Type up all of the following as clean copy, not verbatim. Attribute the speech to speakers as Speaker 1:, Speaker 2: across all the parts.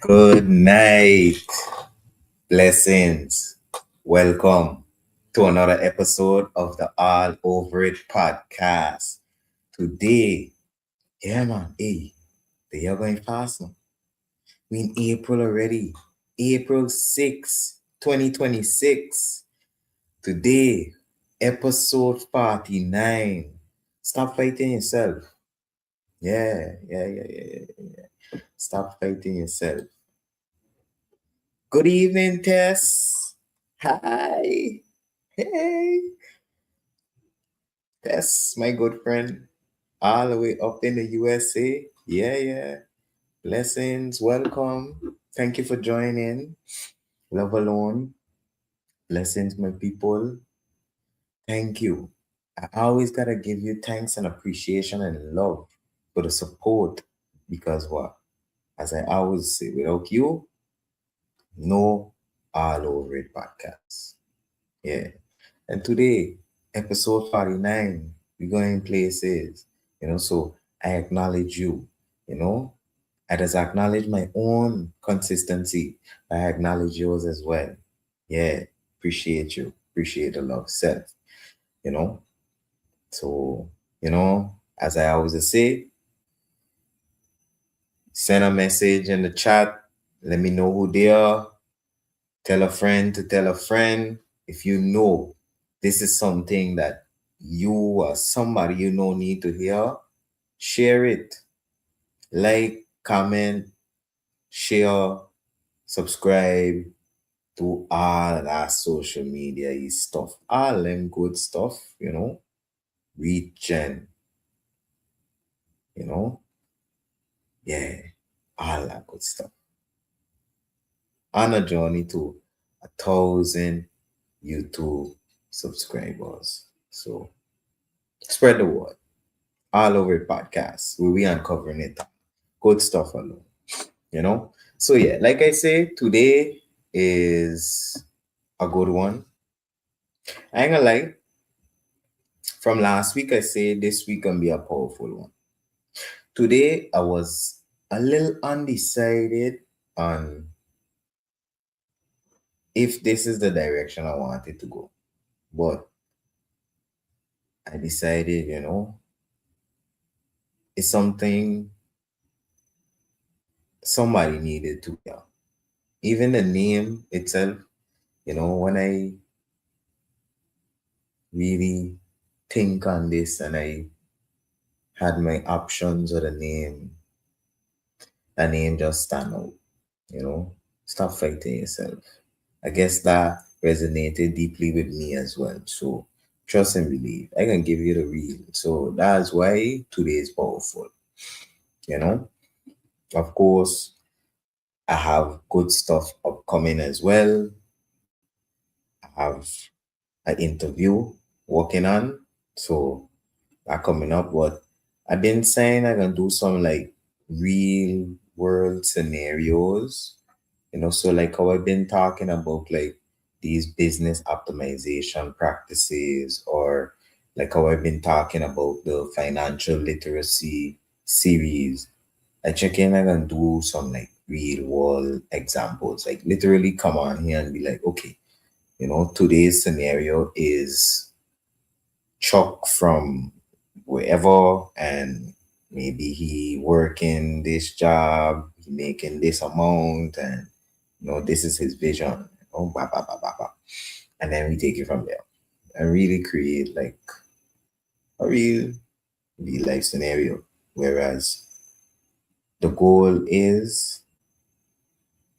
Speaker 1: Good night. Blessings. Welcome to another episode of the All Over It podcast. Today, yeah, man, hey, the year going fast now. We in April already. April 6th, 2026. Today, episode 49. Stop fighting yourself. Yeah. Stop fighting yourself. Good evening, Tess. Hi. Hey. Tess, my good friend, all the way up in the USA. Yeah. Blessings. Welcome. Thank you for joining. Love alone. Blessings, my people. Thank you. I always got to give you thanks and appreciation and love for the support because what? As I always say, without you, no All Over It podcast. Yeah. And today, episode 49, we're going places, so I acknowledge you, you know. I just acknowledge my own consistency. I acknowledge yours as well. Yeah, appreciate you. Appreciate the love self, you know. So, as I always say, send a message in the chat. Let me know who they are. Tell a friend to tell a friend. If you know this is something that you or somebody you know need to hear, share it. Like, comment, share, subscribe to all that social media stuff. All them good stuff, reach and, you know, yeah, all that good stuff. On a journey to 1,000 YouTube subscribers. So spread the word. All Over It podcast where we uncovering it. Good stuff alone. So yeah, like I say, today is a good one. I ain't gonna lie. From last week, I say this week gonna be a powerful one. Today, I was a little undecided on if this is the direction I wanted to go. But I decided, it's something somebody needed to hear. Even the name itself, when I really think on this and I had my options or the name just stand out, you know. Stop fighting yourself. I guess that resonated deeply with me as well. So trust and believe. I can give you the real. So that's why today is powerful. You know, of course, I have good stuff upcoming as well. I have an interview working on. So that coming up. But I've been saying I'm gonna do some like real world scenarios, so like how I've been talking about like these business optimization practices, or like how I've been talking about the financial literacy series. I check in and gonna do some like real world examples, like literally come on here and be like, okay, today's scenario is Chuck from wherever, and maybe he working this job, he making this amount, and this is his vision. Blah, blah, blah, blah, blah. And then we take it from there and really create like a real life scenario. Whereas the goal is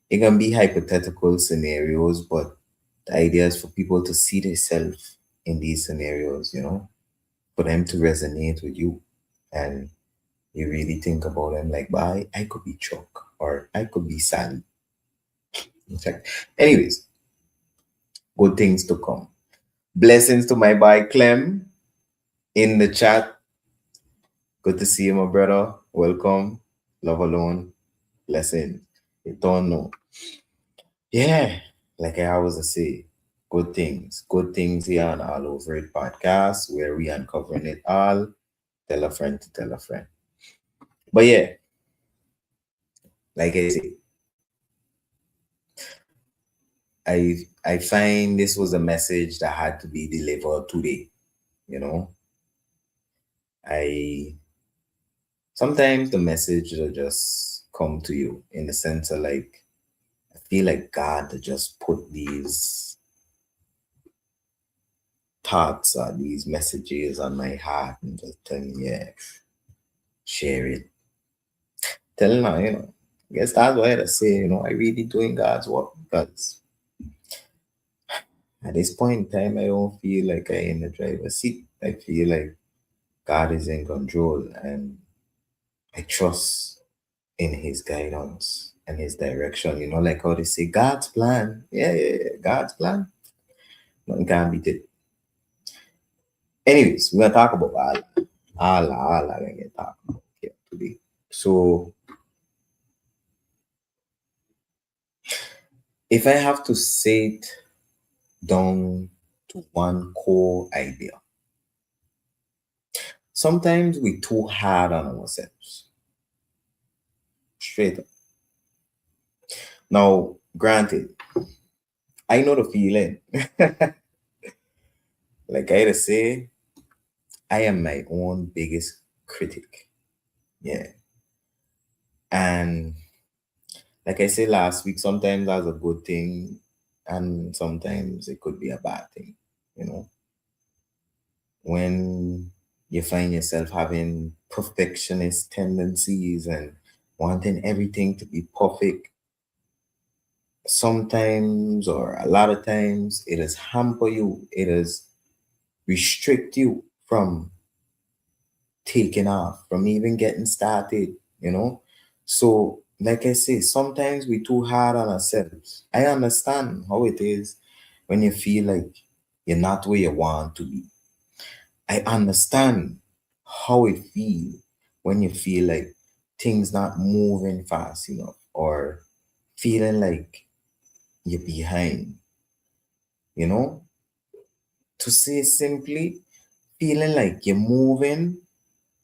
Speaker 1: it can be hypothetical scenarios, but the idea is for people to see themselves in these scenarios, for them to resonate with you. And you really think about them like, I could be Chuck or I could be Sally. In fact, anyways, good things to come. Blessings to my boy Clem in the chat. Good to see you, my brother. Welcome. Love alone. Blessings. You don't know. Yeah, like I always say, good things. Good things here on All Over It podcast where we uncovering it all. Tell a friend to tell a friend. But yeah, like I say, I find this was a message that had to be delivered today. You know, I sometimes the message will just come to you in the sense of like I feel like God to just put these thoughts or these messages on my heart and just tell me, yeah, share it. Tell her, I guess that's why I say, I really doing God's work because at this point in time, I don't feel like I in the driver's seat. I feel like God is in control and I trust in his guidance and his direction. Like how they say, God's plan. Yeah, yeah, yeah. God's plan. Nothing can beat it. Anyways, we're gonna talk about Allah. Allah, we're gonna talk about here today. So if I have to say it down to one core idea, sometimes we too hard on ourselves. Straight up. Now, granted, I know the feeling. Like I had to say, I am my own biggest critic. Yeah. And like I said last week, sometimes that's a good thing, and sometimes it could be a bad thing. You know, when you find yourself having perfectionist tendencies and wanting everything to be perfect, sometimes or a lot of times it is hamper you, it is restrict you from taking off, from even getting started, you know. So, like I say, sometimes we too hard on ourselves. I understand how it is when you feel like you're not where you want to be. I understand how it feels when you feel like things not moving fast enough or feeling like you're behind, you know? To say simply, feeling like you're moving,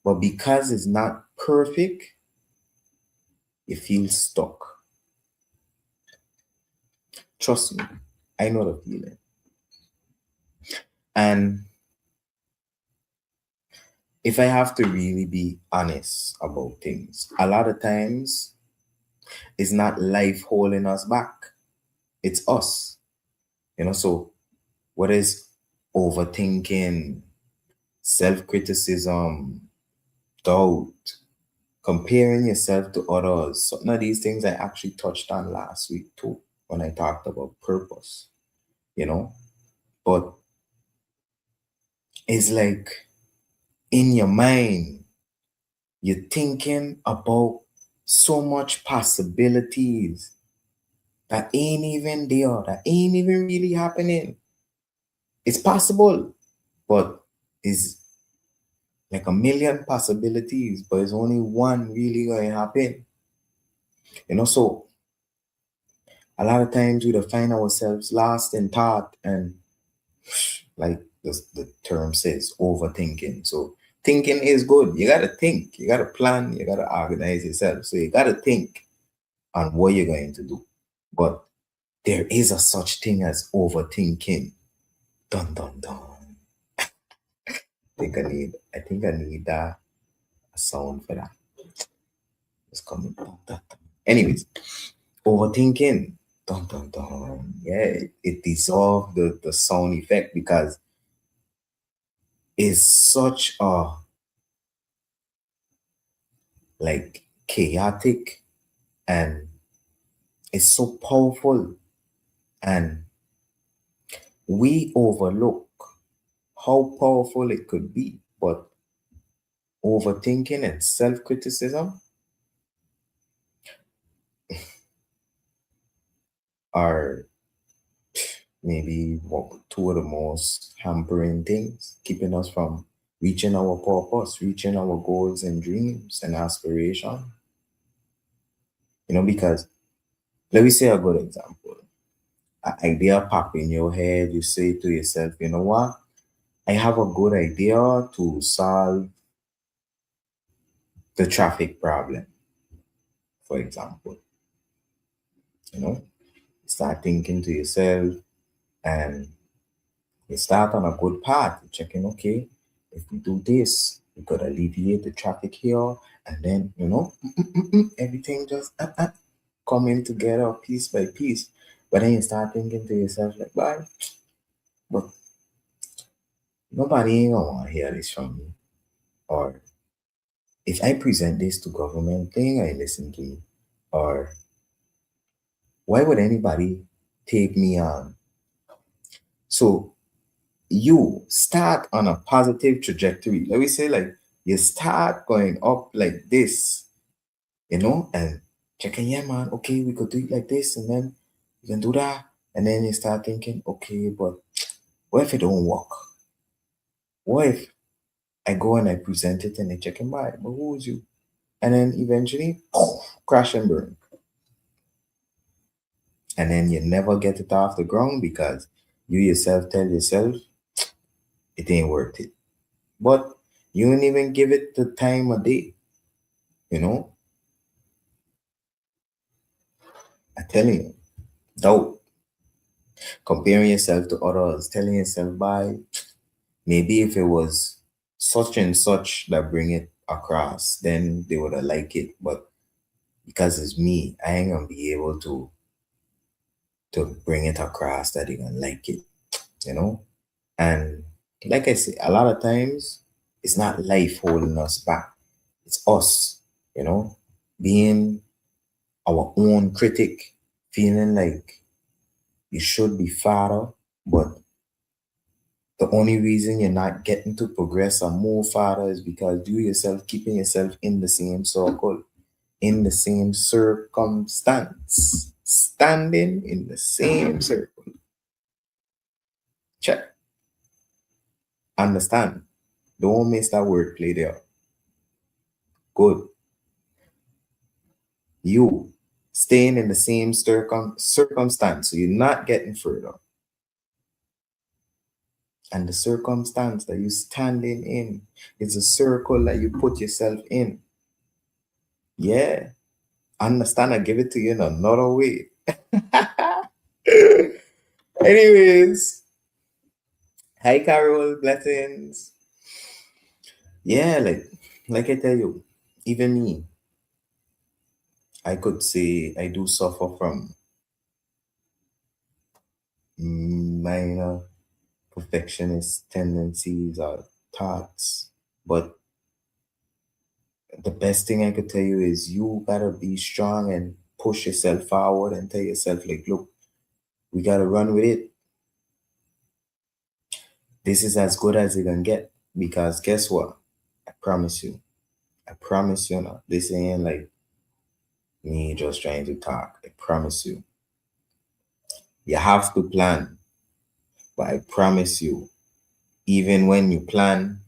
Speaker 1: but because it's not perfect, you feel stuck. Trust me, I know the feeling. And if I have to really be honest about things, a lot of times it's not life holding us back, it's us. So what is overthinking, self criticism, doubt, comparing yourself to others? Some of these things I actually touched on last week too when I talked about purpose, you know? But it's like in your mind, you're thinking about so much possibilities that ain't even there, that ain't even really happening. It's possible, but it's like a million possibilities, but it's only one really going to happen. So a lot of times we find ourselves lost in thought and like the term says, overthinking. So thinking is good. You got to think, you got to plan, you got to organize yourself. So you got to think on what you're going to do. But there is a such thing as overthinking. Dun dun dun. I think I need a sound for that. It's coming. Dun, dun, dun. Anyways, overthinking. Dun dun dun. Yeah, it dissolved the sound effect because it's such a like chaotic and it's so powerful and we overlook how powerful it could be. But overthinking and self-criticism are maybe two of the most hampering things, keeping us from reaching our purpose, reaching our goals and dreams and aspiration. Because let me say a good example. An idea pop in your head, you say to yourself, you know what? I have a good idea to solve the traffic problem, for example. You know, start thinking to yourself, and you start on a good path. You're checking, okay, if we do this, we could alleviate the traffic here, and then everything just coming together piece by piece. But then you start thinking to yourself like, "Why? But nobody ain't gonna want to hear this from me." Or if I present this to government, they ain't gonna listen to me. Or why would anybody take me on? So you start on a positive trajectory. Let me say, like, you start going up like this, and checking, yeah, man, okay, we could do it like this, and then you can do that. And then you start thinking, okay, but what if it don't work? What if I go and I present it and they check by? But who is you? And then eventually, crash and burn. And then you never get it off the ground because you yourself tell yourself it ain't worth it. But you don't even give it the time of day, you know? I tell you, doubt, comparing yourself to others, telling yourself by maybe if it was such and such that bring it across, then they would have liked it. But because it's me, I ain't gonna be able to bring it across that they gonna like it, you know? And like I say, a lot of times it's not life holding us back. It's us, you know, being our own critic, feeling like you should be farther, but the only reason you're not getting to progress or move farther is because you yourself keeping yourself in the same circle, in the same circumstance, standing in the same circle. Check. Understand. Don't miss that word play there. Good. You staying in the same circumstance, so you're not getting further. And the circumstance that you're standing in is a circle that you put yourself in. Yeah. Understand, I give it to you in another way. Anyways, hi Carol, blessings. Yeah, like I tell you, even me, I could say I do suffer from minor perfectionist tendencies or thoughts. But the best thing I could tell you is you gotta be strong and push yourself forward and tell yourself, like, look, we gotta run with it. This is as good as it can get. Because guess what? I promise you. I promise you not. This ain't like me just trying to talk. I promise you. You have to plan. But I promise you, even when you plan,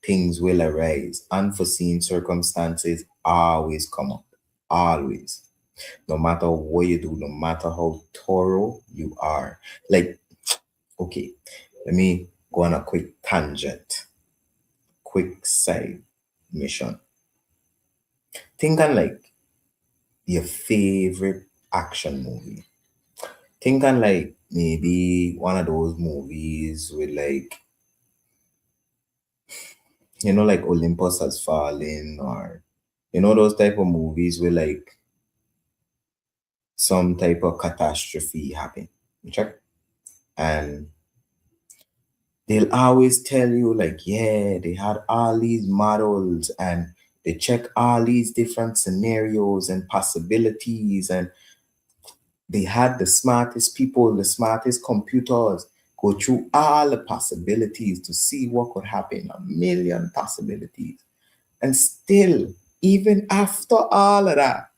Speaker 1: things will arise. Unforeseen circumstances always come up. Always. No matter what you do, no matter how thorough you are. Like, okay, let me go on a quick tangent, quick side mission. Think on like your favorite action movie. Think on like maybe one of those movies with like, like Olympus Has Fallen, or those type of movies where like some type of catastrophe happen. Check. And they'll always tell you like, yeah, they had all these models and they check all these different scenarios and possibilities, and they had the smartest people, the smartest computers go through all the possibilities to see what could happen, a million possibilities. And still, even after all of that,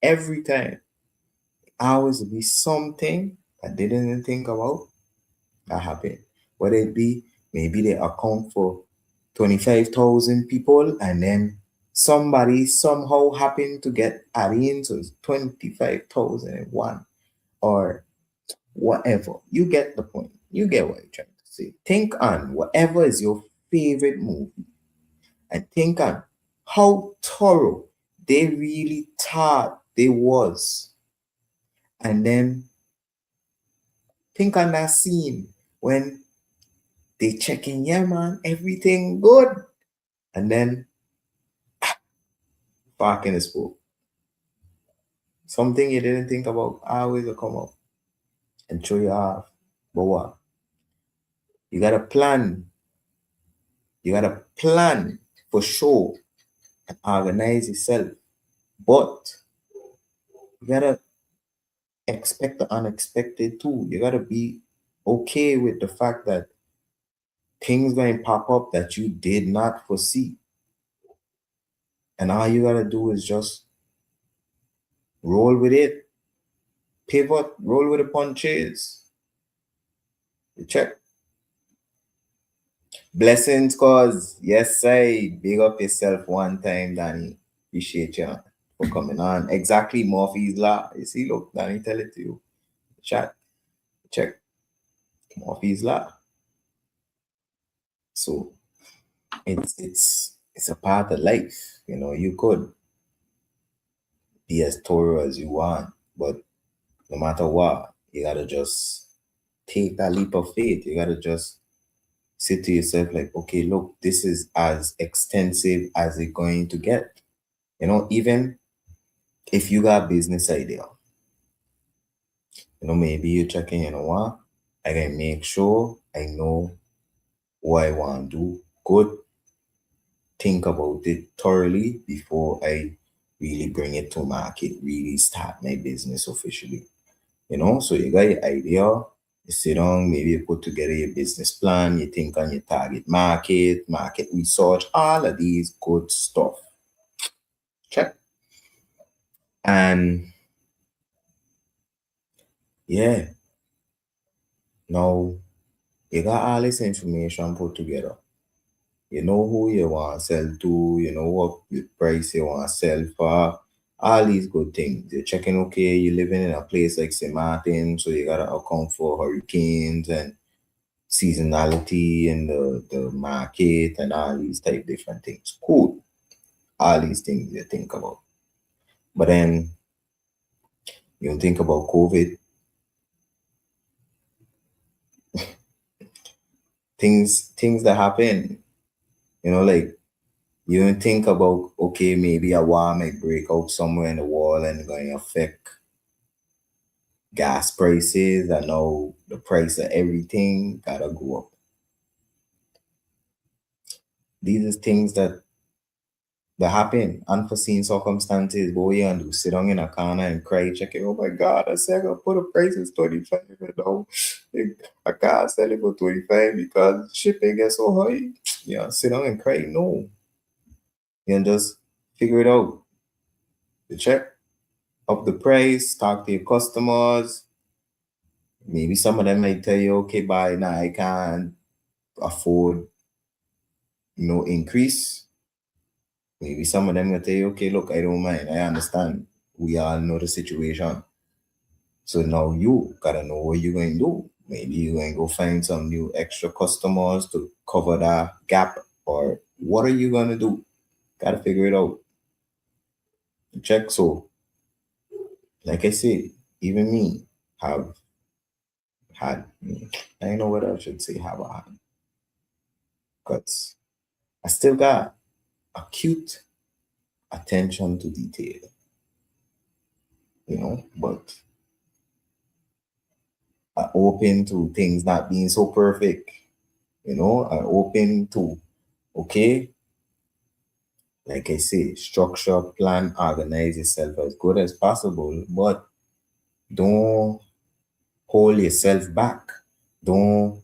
Speaker 1: every time, always be something that they didn't think about that happened. Whether it be maybe they account for 25,000 people and then somebody somehow happened to get added into 25,001 or whatever. You get the point. You get what I'm trying to say. Think on whatever is your favorite movie and think on how thorough they really thought they was. And then think on that scene when they check in, yeah, man, everything good. And then back in the spoke. Something you didn't think about always will come up and throw you off. But what? You gotta plan. You gotta plan for sure and organize yourself. But you gotta expect the unexpected too. You gotta be okay with the fact that things going to pop up that you did not foresee. And all you gotta do is just roll with it, pivot, roll with the punches. You check. Blessings, cause yes, I big up yourself one time, Danny. Appreciate you for coming on. Exactly, Murphy's Law. You see, look, Danny, tell it to you. Chat, check Murphy's Law. So it's a part of life. You know, you could be as thorough as you want, but no matter what, you gotta just take that leap of faith. You gotta just say to yourself, like, okay, look, this is as extensive as it's going to get. You know, even if you got a business idea, maybe you're checking, what, I can make sure I know what I want to do. Good, think about it thoroughly before I really bring it to market, really start my business officially. So you got your idea, you sit down, maybe you put together your business plan, you think on your target market, market research, all of these good stuff. Check. And yeah, now you got all this information put together. You know who you want to sell to, you know what the price you want to sell for, all these good things. You're checking, okay, you're living in a place like St. Martin, so you got to account for hurricanes and seasonality in the market and all these type different things. Cool. All these things you think about. But then you think about COVID, things that happen, like you don't think about, okay, maybe a war might break out somewhere in the world and going to affect gas prices. I know the price of everything gotta go up. These are things that happen, unforeseen circumstances. But you and do sit down in a corner and cry, check it. Oh my God, I said I gotta put the prices 25. You know, I can't sell it for 25 because shipping gets so high. Yeah, sit down and cry. No, you can just figure it out. You check up the price, talk to your customers. Maybe some of them might tell you, okay, bye, now I can't afford increase. Maybe some of them will tell you, okay, look, I don't mind. I understand. We all know the situation. So now you gotta know what you're going to do. Maybe you're going to go find some new extra customers to cover that gap, or what are you going to do? Gotta figure it out. Check. So, like I said, even me have had, I don't know what I should say, have I had, because I still got acute attention to detail, but are open to things not being so perfect, are open to, okay, like I say, structure, plan, organize yourself as good as possible, but don't hold yourself back. Don't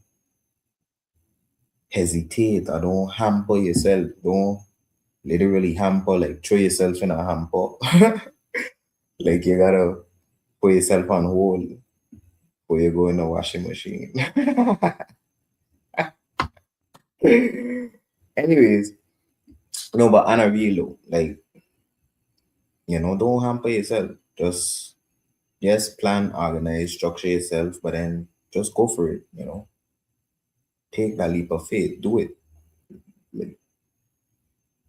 Speaker 1: hesitate or don't hamper yourself. Don't literally hamper, like throw yourself in a hamper. Like you gotta put yourself on hold before you go in the washing machine. Anyways, no, but on a real low, like, don't hamper yourself. Just yes, plan, organize, structure yourself, but then just go for it. Take that leap of faith. Do it. Like,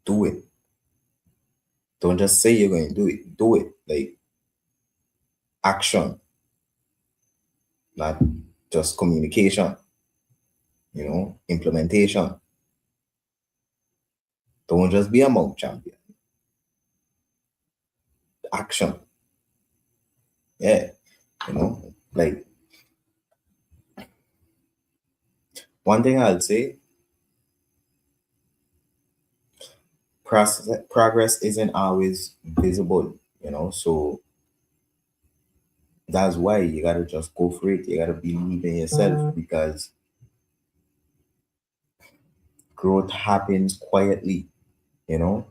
Speaker 1: do it. Don't just say you're going to do it. Do it. Like, action. not just communication, implementation. Don't just be a mouth champion. Action. Yeah. Like one thing I'll say, progress isn't always visible, so that's why you gotta just go for it. You gotta believe in yourself because growth happens quietly, you know.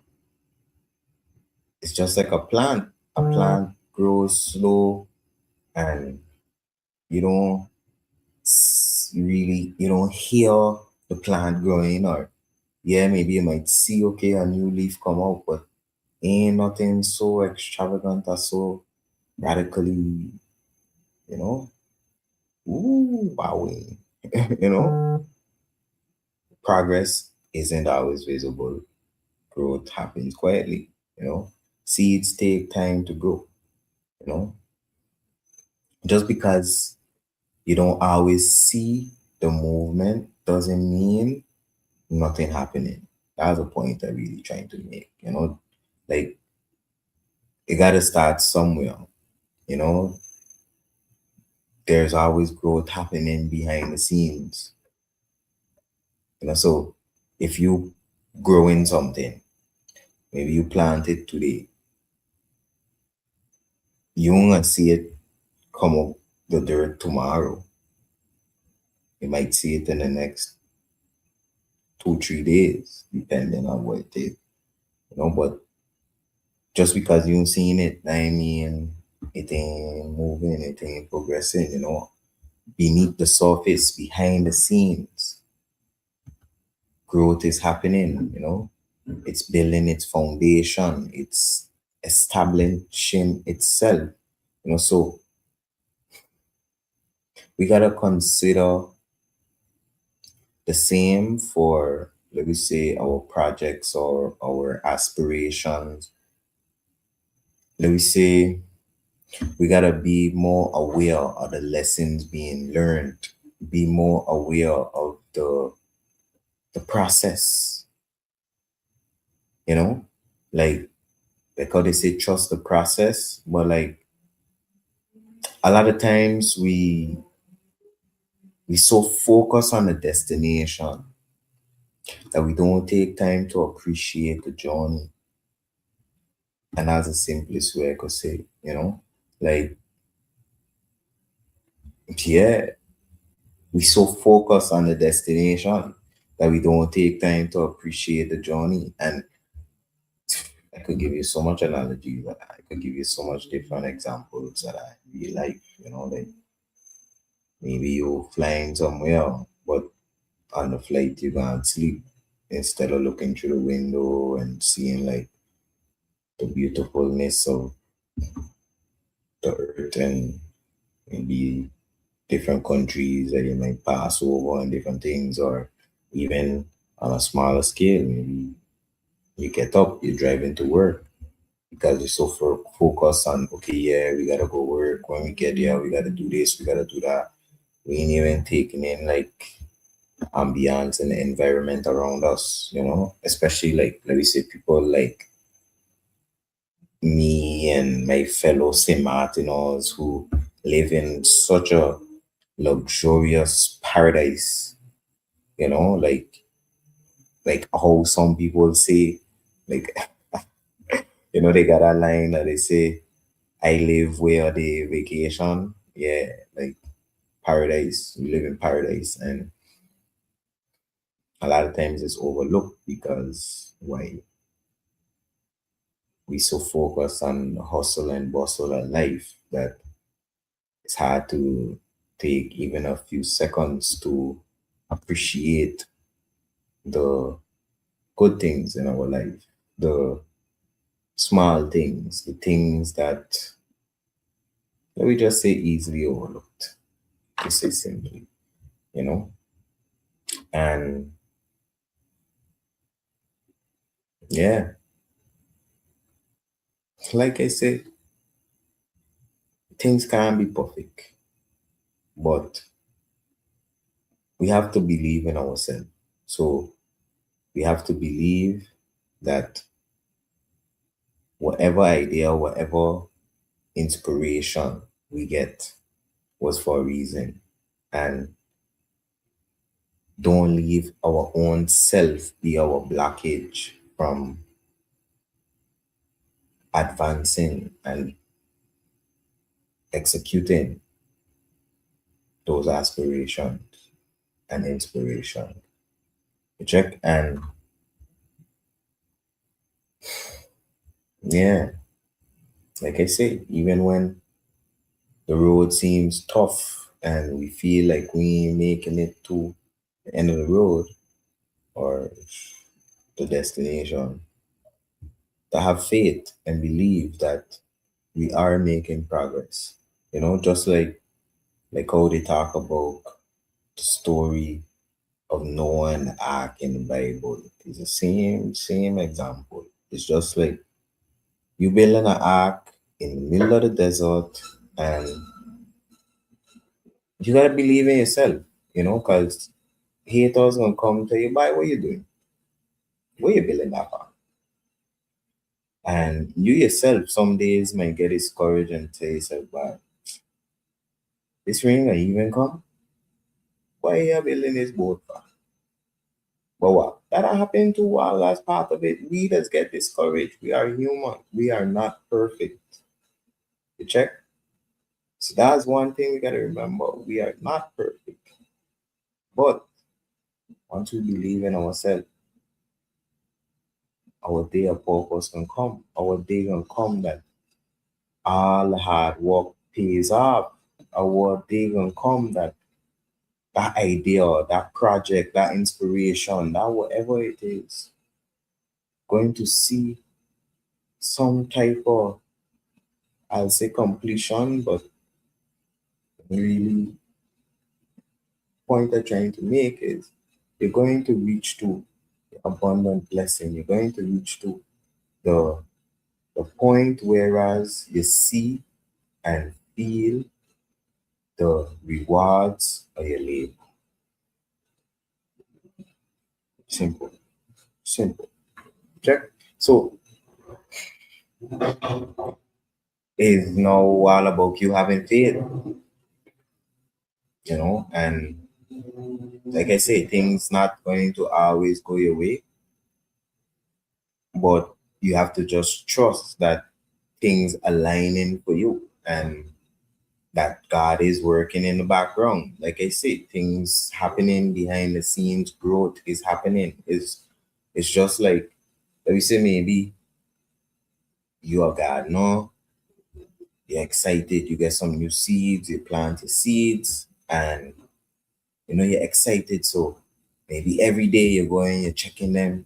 Speaker 1: It's just like a plant. A plant grows slow and you don't you don't hear the plant growing, or yeah, maybe you might see, okay, a new leaf come out, but ain't nothing so extravagant or so radically, you know, ooh, wowing. you know, Progress isn't always visible. Growth happens quietly, you know. Seeds take time to grow, you know. Just because you don't always see the movement doesn't mean nothing happening. That's the point I'm really trying to make, Like, you gotta start somewhere, you know. There's always growth happening behind the scenes, So if you grow in something, maybe you plant it today, you won't see it come up the dirt tomorrow. You might see it in the next 2, 3 days, depending on what it is, But just because you seen it, I mean, it ain't moving, it ain't progressing, Beneath the surface, behind the scenes, growth is happening, It's building its foundation, it's establishing itself, So we gotta consider the same for, let me say, our projects or our aspirations. Let me say we gotta be more aware of the lessons being learned, be more aware of the process, you know, like because they say trust the process, but like a lot of times we so focus on the destination that we don't take time to appreciate the journey. And that's the simplest way I could say, like, yeah, we so focus on the destination that we don't take time to appreciate the journey. And I could give you so much analogy, that I could give you so much different examples that I really like, like maybe you're flying somewhere, but on the flight you can't sleep instead of looking through the window and seeing like the beautifulness of the earth and maybe different countries that you might pass over and different things, or even on a smaller scale, maybe you get up, you're driving to work because you're so focused on, okay, yeah, we gotta go work. When we get there, we gotta do this, we gotta do that. We ain't even taking in like ambience and the environment around us, especially like, let me say, people like me and my fellow St. Martiners who live in such a luxurious paradise, like how some people say, like, they got a line that they say, I live where they vacation. Yeah, like paradise. We live in paradise. And a lot of times it's overlooked because why we so focus on the hustle and bustle of life that it's hard to take even a few seconds to appreciate the good things in our life, the small things, the things that, let me just say, easily overlooked, to say simply, you know? And yeah, like I said, things can't be perfect. but we have to believe in ourselves. So we have to believe that whatever idea, whatever inspiration we get was for a reason. And don't leave our own self be our blockage from advancing and executing those aspirations and inspiration. You check, and yeah, like I say, even when the road seems tough and we feel like we ain't making it to the end of the road or the destination, to have faith and believe that we are making progress. Just like how they talk about the story of Noah and the ark in the Bible. It's the same example. It's just like you building an ark in the middle of the desert, and you gotta believe in yourself, because haters gonna come tell you, "Bye, what you doing? What you building that for?" And you yourself some days might get discouraged and tell yourself, "Bye, this rain gonna even come? Why you building this boat for?" But what? That happened to all as part of it. We just get discouraged. We are human. We are not perfect. You check? So that's one thing we gotta remember. We are not perfect. But once we believe in ourselves, our day of purpose can come. Our day can come that all the hard work pays off. Our day can come that that idea, that project, that inspiration, that whatever it is, going to see some type of, I'll say completion, but really point I'm trying to make is you're going to reach to abundant blessing. You're going to reach to the the point whereas you see and feel the rewards of your labor. Simple, simple. Check. So it's now all about you having faith, and like I say, things not going to always go your way, but you have to just trust that things aligning for you and that God is working in the background. Like I said, things happening behind the scenes, growth is happening. It's just like, let me say, maybe you are God, no? You're excited, you get some new seeds, you plant your seeds, and you're excited. So maybe every day you're going, you're checking them.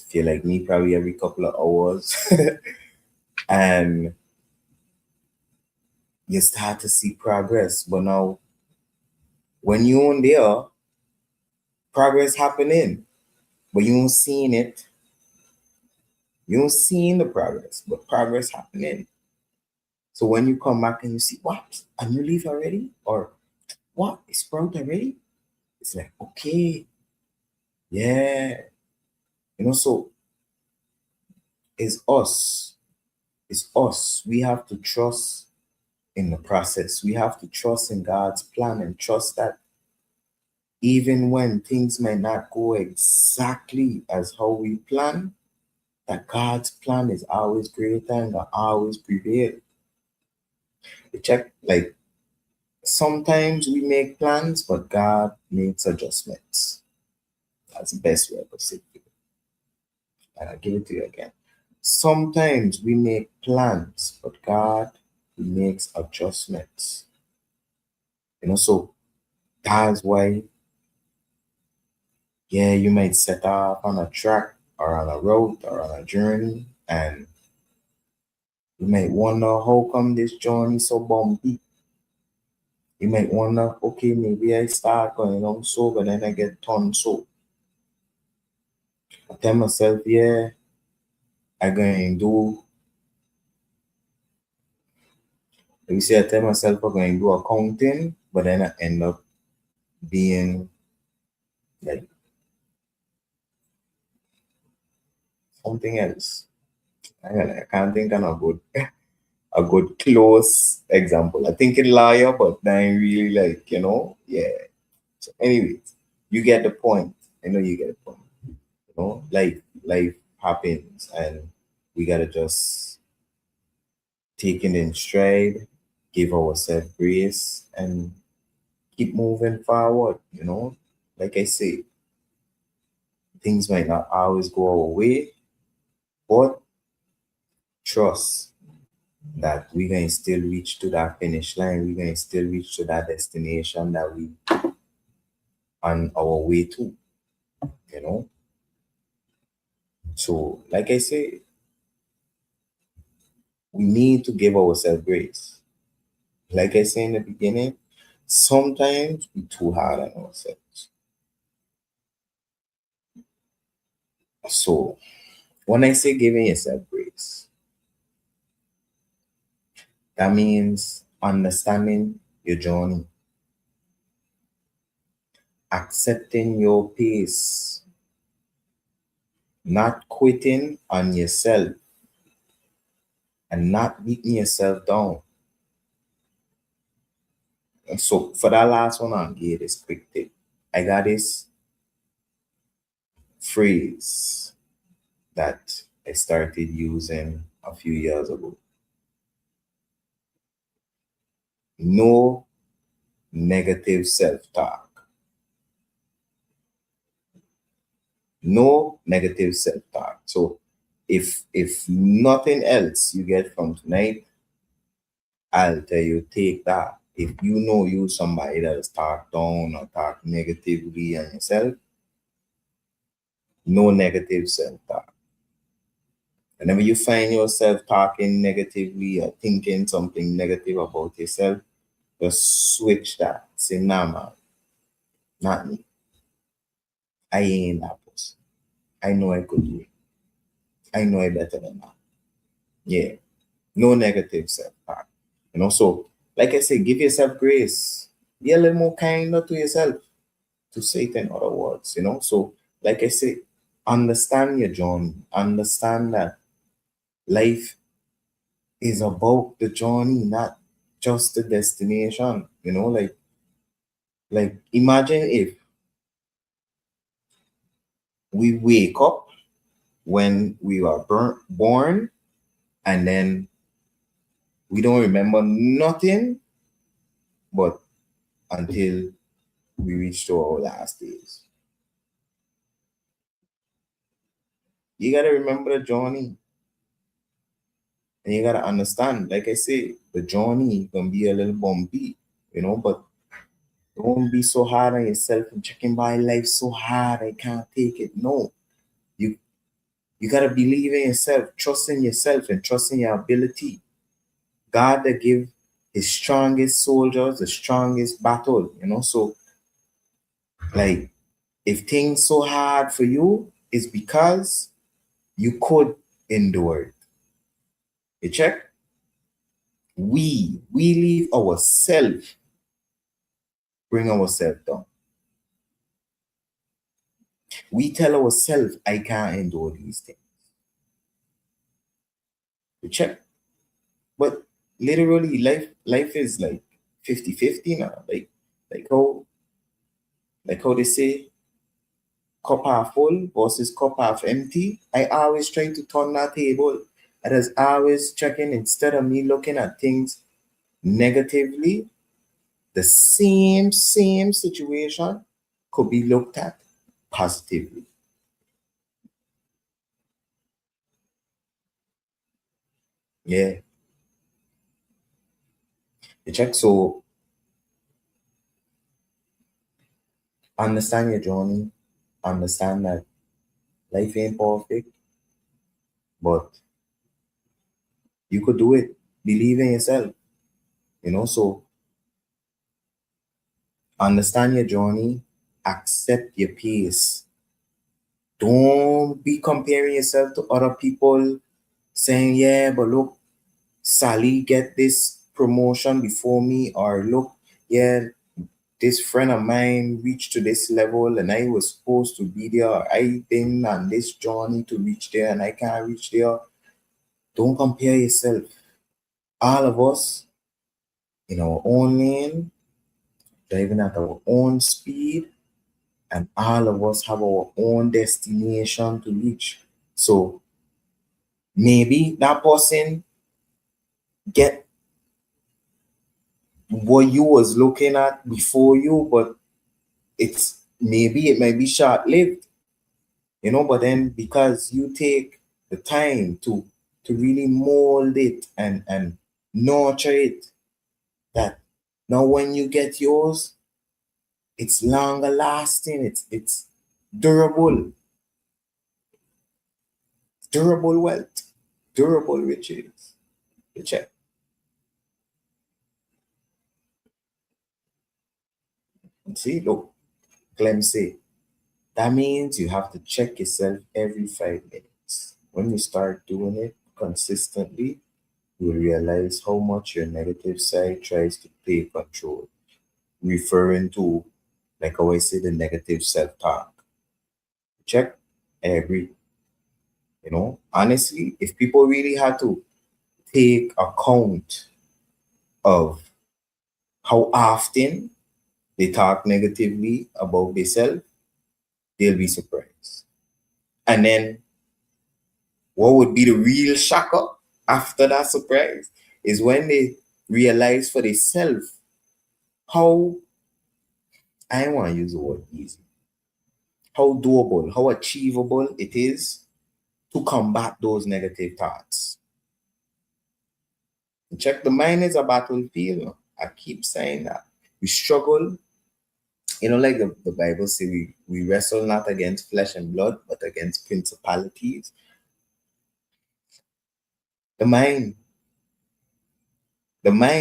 Speaker 1: Feel like me, probably every couple of hours. And you start to see progress. But now when you on there, progress happening, but you don't seeing it. You don't seeing the progress, but progress happening. So when you come back and you see, what, a new leaf already? Or what, it's sprout already? It's like, okay, yeah. So it's us. It's us. We have to trust in the process. We have to trust in God's plan and trust that even when things might not go exactly as how we plan, that God's plan is always greater and will always prevail. You check, like sometimes we make plans, but God makes adjustments. That's the best way I could say it. And I'll give it to you again. Sometimes we make plans, but God makes adjustments. So that's why, yeah, you might set off on a track or on a road or on a journey, and you might wonder how come this journey so bumpy. You might wonder, okay, maybe I start going on so, but then I get turned so. I tell myself, yeah, I going to do, let me say, I tell myself I'm going to do accounting, but then I end up being like something else. I can't think of a good close example. I think in liar, but then really like, yeah. So anyways, you get the point. I know you get the point. Life happens and we gotta just take it in stride, give ourselves grace and keep moving forward. Like I say, things might not always go our way, but trust that we're going to still reach to that finish line. We're going to still reach to that destination that we on our way to, you know. So, like I say, we need to give ourselves grace. Like I say in the beginning, sometimes we too hard on ourselves. So, when I say giving yourself grace, that means understanding your journey, accepting your pace, not quitting on yourself, and not beating yourself down. And so for that last one, I'll give this quick tip. I got this phrase that I started using a few years ago. No negative self-talk. No negative self-talk. So if nothing else you get from tonight, I'll tell you take that. If you know you somebody that is talk down or talk negatively on yourself, no negative self-talk. Whenever you find yourself talking negatively or thinking something negative about yourself, just switch that. Say, nah, man, not me. I ain't that person. I know I could do it. I know I better than that. Yeah. No negative self-talk. So like I say, give yourself grace. Be a little more kinder to yourself, to say it in other words. So like I say, understand your journey. Understand that life is about the journey, not just the destination. Like imagine if we wake up when we were born and then we don't remember nothing but until we reach to our last days. You gotta remember the journey and you gotta understand, like I say, the journey can be a little bumpy, but don't be so hard on yourself and checking by life so hard I can't take it. No. You You got to believe in yourself, trust in yourself, and trust in your ability. God that give his strongest soldiers the strongest battle. So, like, if things so hard for you, it's because you could endure it. You check? We leave ourselves, bring ourselves down. We tell ourselves, I can't endure these things. You check? But literally, life is like 50-50 now. Like how like how they say cup half full versus cup half empty. I always try to turn that table. I was always checking instead of me looking at things negatively, the same situation could be looked at positively. Yeah. You check. So understand your journey, understand that life ain't perfect, but you could do it. Believe in yourself. So understand your journey, accept your pace. Don't be comparing yourself to other people saying, yeah, but look, Sally get this promotion before me, or look, yeah, this friend of mine reached to this level and I was supposed to be there. I've been on this journey to reach there and I can't reach there. Don't compare yourself. All of us in our own lane, driving at our own speed, and all of us have our own destination to reach. So maybe that person get what you was looking at before you, but it's maybe it might be short lived, but then because you take the time to really mold it and nurture it, that now when you get yours, it's longer lasting, it's durable, durable wealth, durable riches. You check. See, look, Clem say that means you have to check yourself every 5 minutes. When you start doing it consistently, you will realize how much your negative side tries to take control, referring to, like how I say, the negative self-talk. Check. I agree. Honestly, if people really had to take account of how often they talk negatively about themselves, they'll be surprised. And then what would be the real shocker after that surprise is when they realize for themselves how, I want to use the word easy, how doable, how achievable it is to combat those negative thoughts. Check, the mind is a battlefield. I keep saying that. We struggle, like the Bible says, we wrestle not against flesh and blood, but against principalities. The mind,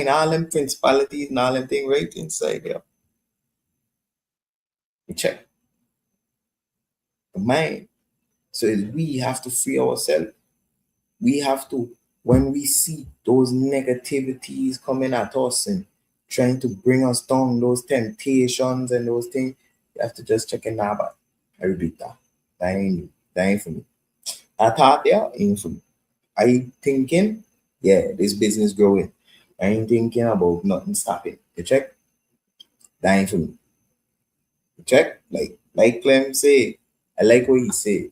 Speaker 1: all them principalities and all them things right inside there. You check the mind. So we have to free ourselves. We have to, when we see those negativities coming at us and trying to bring us down, those temptations and those things, you have to just check in our back. I repeat that. That ain't me. That ain't for me. I thought there ain't for me. I thinking, yeah, this business growing. I ain't thinking about nothing stopping. You check? That ain't for me. You check? Like Clem say, I like what he say.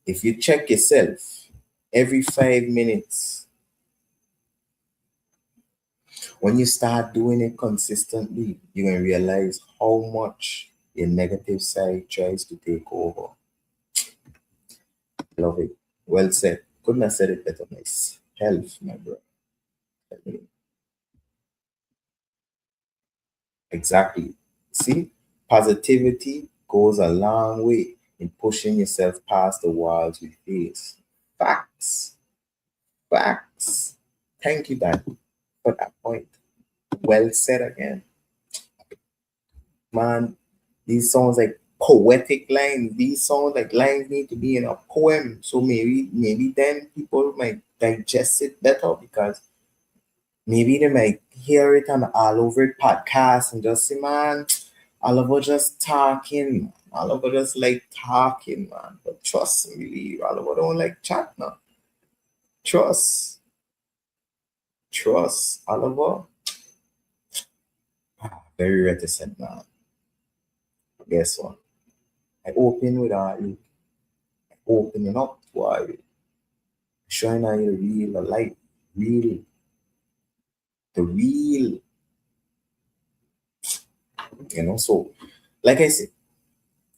Speaker 1: If you check yourself every 5 minutes, when you start doing it consistently, you're going to realize how much your negative side tries to take over. Love it. Well said. Couldn't have said it better myself, my bro. Exactly. See, positivity goes a long way in pushing yourself past the walls you face. Facts. Facts. Thank you, Dan, for that point. Well said again. Man, these songs like poetic lines. These songs like lines need to be in a poem. So maybe then people might digest it better because maybe they might hear it on all over it podcast and just say, man, all of us just talking. All of us just like talking, man. But trust me, believe all of us don't like chat now. Trust. Trust. All of us. Very reticent, man. Guess what? I open with all you. Opening up to all you. Showing how you real life. Real. The real. So like I said,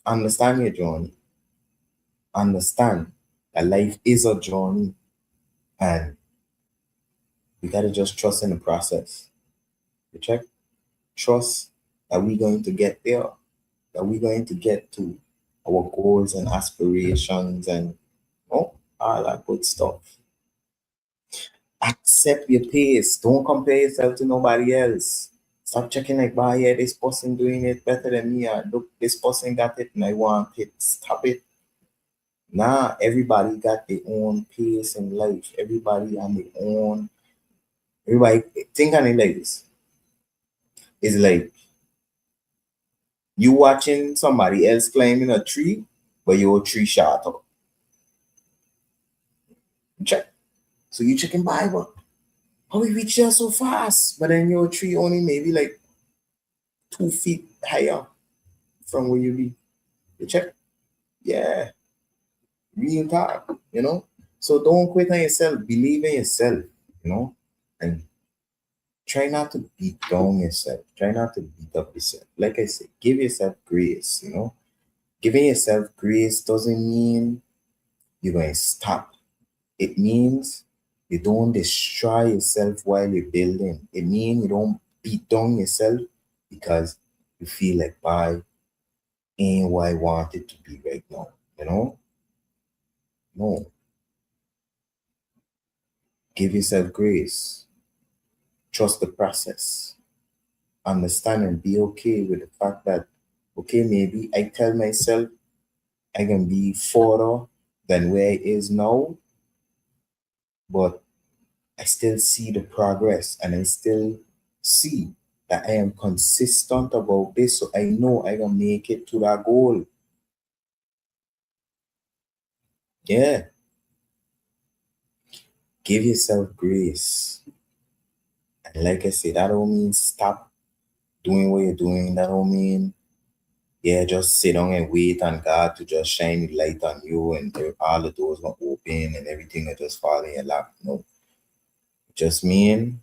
Speaker 1: understand your journey. Understand that life is a journey and we gotta just trust in the process. You check? Trust that we're going to get there, that we're going to get to our goals and aspirations and all that good stuff. Accept your pace. Don't compare yourself to nobody else. Stop checking like, wow, yeah, this person doing it better than me. Or, look, this person got it and I want it. Stop it. Nah, everybody got their own pace in life. Everybody on their own. Everybody think on it like this. It's like You watching somebody else climbing a tree, but your tree shot up. Check. So you checking Bible. How we reach there so fast? But then your tree only maybe like 2 feet higher from where you be. You check? Yeah, real talk. So don't quit on yourself. Believe in yourself, you know, and try not to beat down yourself. Try not to beat up yourself. Like I said, give yourself grace. Giving yourself grace doesn't mean you're going to stop. It means you don't destroy yourself while you're building. It means you don't beat down yourself because you feel like, bye, ain't what I want it to be right now. You know? No. Give yourself grace. Trust the process. Understand and be okay with the fact that, okay, maybe I tell myself I can be further than where it is now, but I still see the progress and I still see that I am consistent about this. So I know I can make it to that goal. Yeah. Give yourself grace. And like I said, that don't mean stop doing what you're doing. That don't mean, yeah, just sit down and wait on God to just shine the light on you and all the doors will open and everything will just fall in your lap. No. It just mean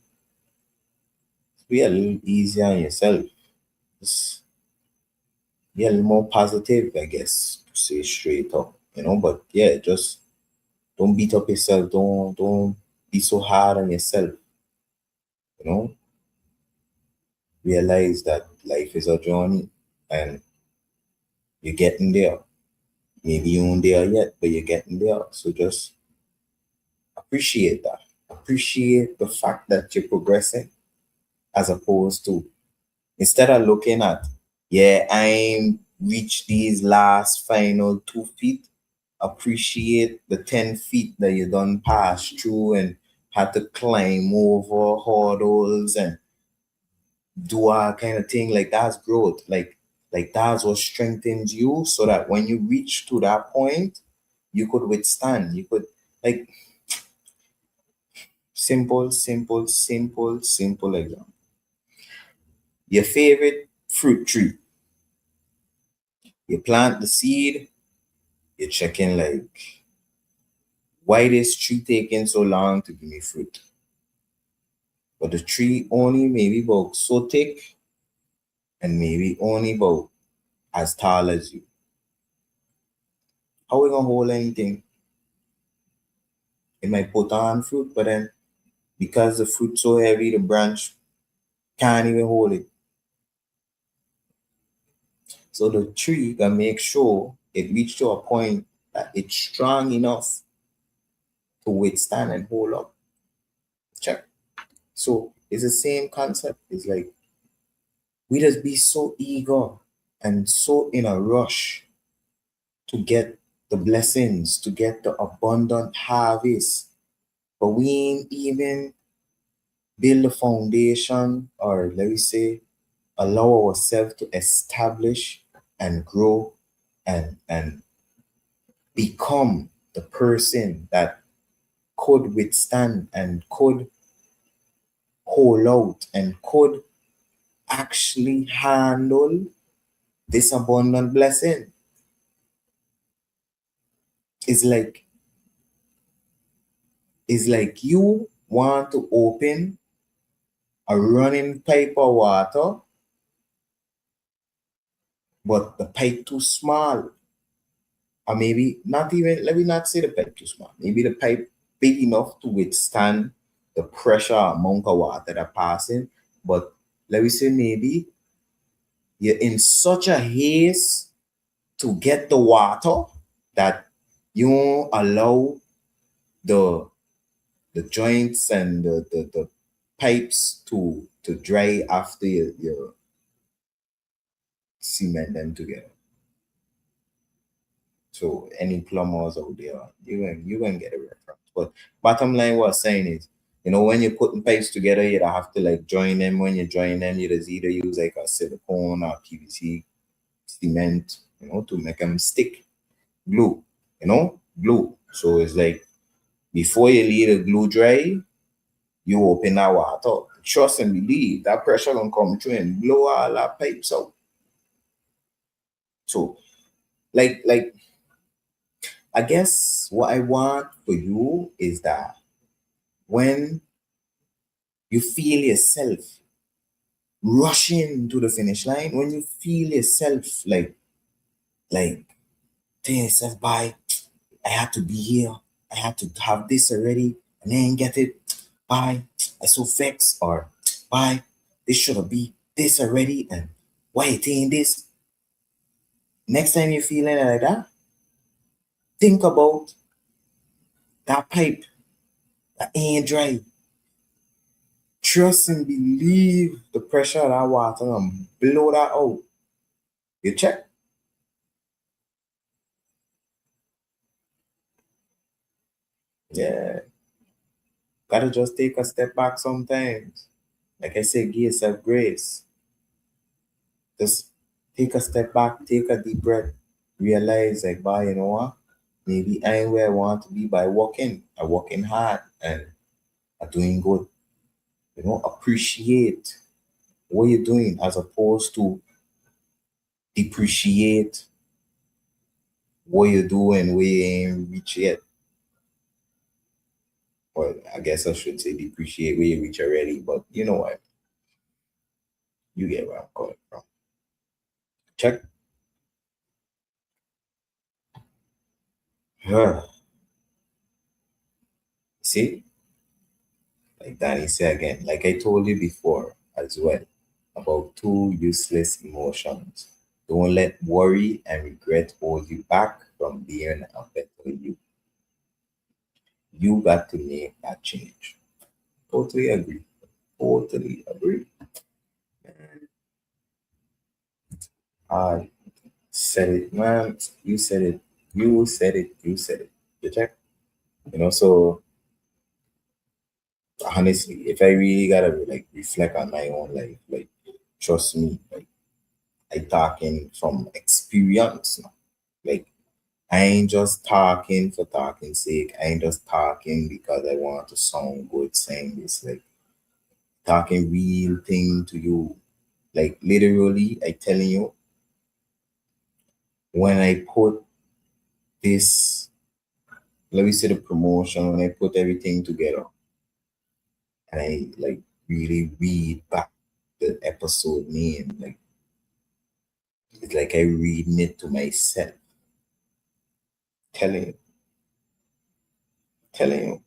Speaker 1: be a little easier on yourself. Just be a little more positive, I guess, to say straight up. But yeah, just don't beat up yourself. Don't be so hard on yourself. You know, realize that life is a journey and you're getting there. Maybe you aren't there yet, but you're getting there. So just appreciate that. Appreciate the fact that you're progressing as opposed to instead of looking at, yeah, I'm reached these last final 2 feet. Appreciate the 10 feet that you done passed through and had to climb over hurdles and do all kind of thing. Like that's growth. Like that's what strengthens you so that when you reach to that point, you could withstand. You could like simple example. Your favorite fruit tree. You plant the seed, you're checking like why this tree taking so long to give me fruit? But the tree only maybe about so thick and maybe only about as tall as you. How we gonna hold anything? It might put on fruit, but then because the fruit so heavy, the branch can't even hold it. So the tree can make sure it reach to a point that it's strong enough to withstand and hold up. Check. So it's the same concept. It's like we just be so eager and so in a rush to get the blessings, to get the abundant harvest. But we ain't even build a foundation or let me say allow ourselves to establish and grow and become the person that could withstand and could hold out and could actually handle this abundant blessing. It's like you want to open a running pipe of water, but the pipe too small. Or maybe not even, let me not say the pipe too small. Maybe the pipe big enough to withstand the pressure amount of water that passing. But let me say maybe you're in such a haste to get the water that you won't allow the the joints and the pipes to dry after you cement them together. So any plumbers out there, you gonna get a reference. But bottom line, what I'm saying is, when you're putting pipes together, you don't have to like join them. When you join them, you just either use like a silicone or PVC cement, to make them stick. Glue, glue. So it's like before you leave the glue dry, you open that water. Trust and believe that pressure gonna come through and blow all that pipes out. So like I guess what I want for you is that when you feel yourself rushing to the finish line, when you feel yourself like tell yourself, bye, I had to be here. I had to have this already and then get it. Bye. I so vexed or bye. This should have been this already and why you saying this? Next time you're feeling like that, think about that pipe that ain't dry. Trust and believe the pressure of that water and blow that out. You check? Yeah. Gotta just take a step back sometimes. Like I said, give yourself grace. Just take a step back, take a deep breath, realize like, bah, you know what? Maybe I ain't where I want to be by working. I working hard and I doing good. Appreciate what you're doing as opposed to depreciate what you're doing where you ain't reach yet. Or I guess I should say depreciate where you reach already, but you know what? You get where I'm coming from. Check. See, like Danny said again, like I told you before as well, about two useless emotions. Don't let worry and regret hold you back from being a better you. You got to make that change. Totally agree. Totally agree. I said it, man. You said it. You said it. You said it. You check. So honestly, if I really gotta like reflect on my own life, like trust me, like I talking from experience now. Like I ain't just talking for talking sake. I ain't just talking because I want to sound good saying this. Like talking real thing to you. Like literally, I telling you, when I put this, let me say the promotion, when I put everything together and I like really read back the episode name, like it's like I reading it to myself, telling you, telling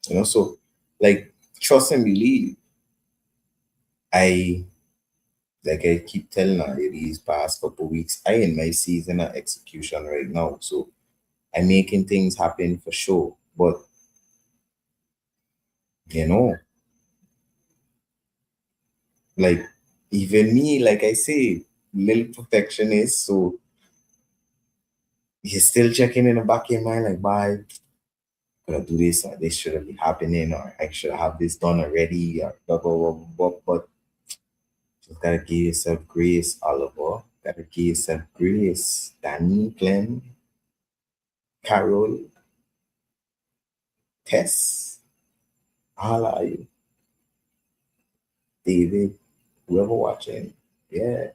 Speaker 1: you, so like trust and believe. I like I keep telling her these past couple weeks, I in my season of execution right now. So I'm making things happen for sure. But you know, like even me, like I say, little perfectionist. So you're still checking in the back of your mind, like, why could I do this or this shouldn't be happening or I should have this done already or blah blah blah blah. But just gotta give yourself grace, Oliver. Gotta give yourself grace. Danny, Glenn, Carol, Tess, all are you, David, whoever watching. Yeah,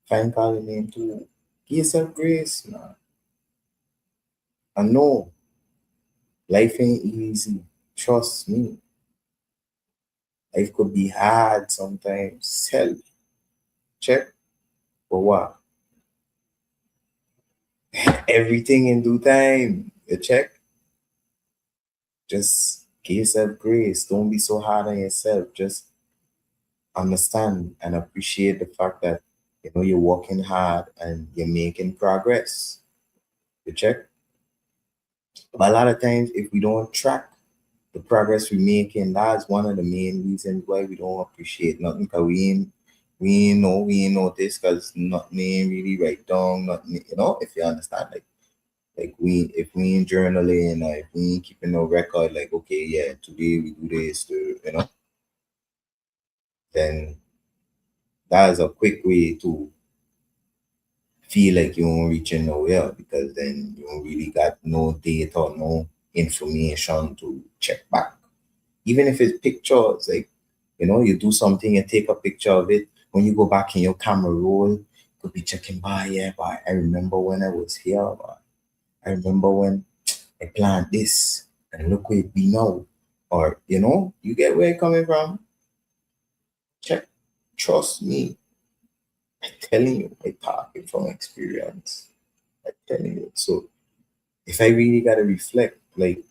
Speaker 1: find call your name too. Give yourself grace, man. I know life ain't easy. Trust me. Life could be hard sometimes. Self check. But what? Everything in due time. You check. Just give yourself grace. Don't be so hard on yourself. Just understand and appreciate the fact that you're working hard and you're making progress. You check. But a lot of times, if we don't track the progress we making, that's one of the main reasons why we don't appreciate nothing. Cause we ain't notice because nothing ain't really right down. Nothing, if you understand, like we if we ain't journaling or if we ain't keeping no record, like okay, yeah, today we do this, then that is a quick way to feel like you ain't reaching nowhere because then you don't really got no data or no information to check back. Even if it's pictures, like, you do something and take a picture of it. When you go back in your camera roll, you could be checking by, yeah, but I remember when I was here, but I remember when I planned this and look where it be now. Or, you get where I'm coming from? Check. Trust me. I'm telling you, I talking from experience. I'm telling you. So if I really gotta reflect, like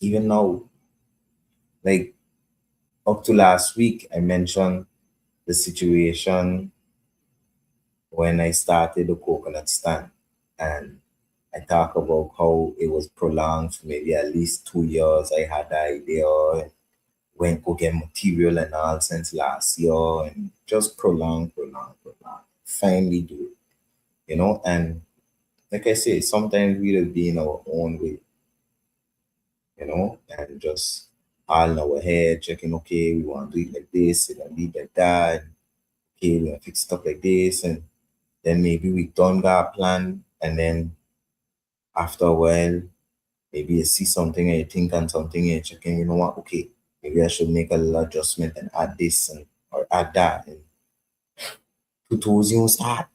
Speaker 1: even now, like up to last week, I mentioned the situation when I started the coconut stand. And I talk about how it was prolonged for maybe at least 2 years. I had the idea and went go get material and all since last year and just prolong. Finally do it. And like I say, sometimes we'll be in our own way, and just all in our head, checking, okay, we want to do it like this, it want to be like that, okay, we want to fix stuff like this, and then maybe we don't got a plan, and then after a while, maybe you see something and you think on something and you're checking, you know what, okay, maybe I should make a little adjustment and add this and or add that. And tutorials, you don't start,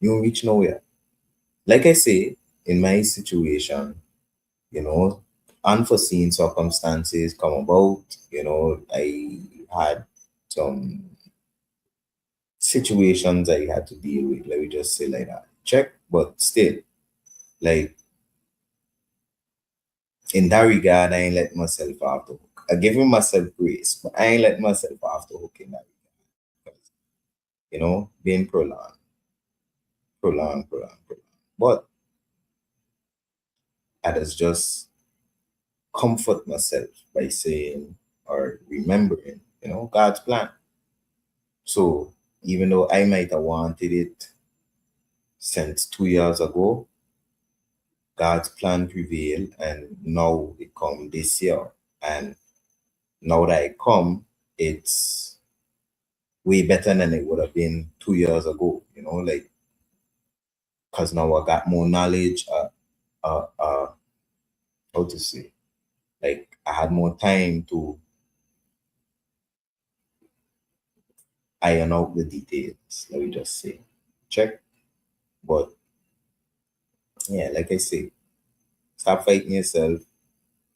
Speaker 1: you don't reach nowhere. Like I say, in my situation, you know, unforeseen circumstances come about. I had some situations I had to deal with, let me just say like that. Check, but still, like in that regard, I ain't let myself off the hook. I giving myself grace, but I ain't let myself off the hook in that regard. Being prolonged. But I just comfort myself by saying or remembering, God's plan. So even though I might have wanted it since 2 years ago, God's plan prevailed and now it come this year. And now that it come, it's way better than it would have been 2 years ago, like because now I got more knowledge, how to say, like I had more time to iron out the details, let me just say. Check. But yeah, like I say, stop fighting yourself,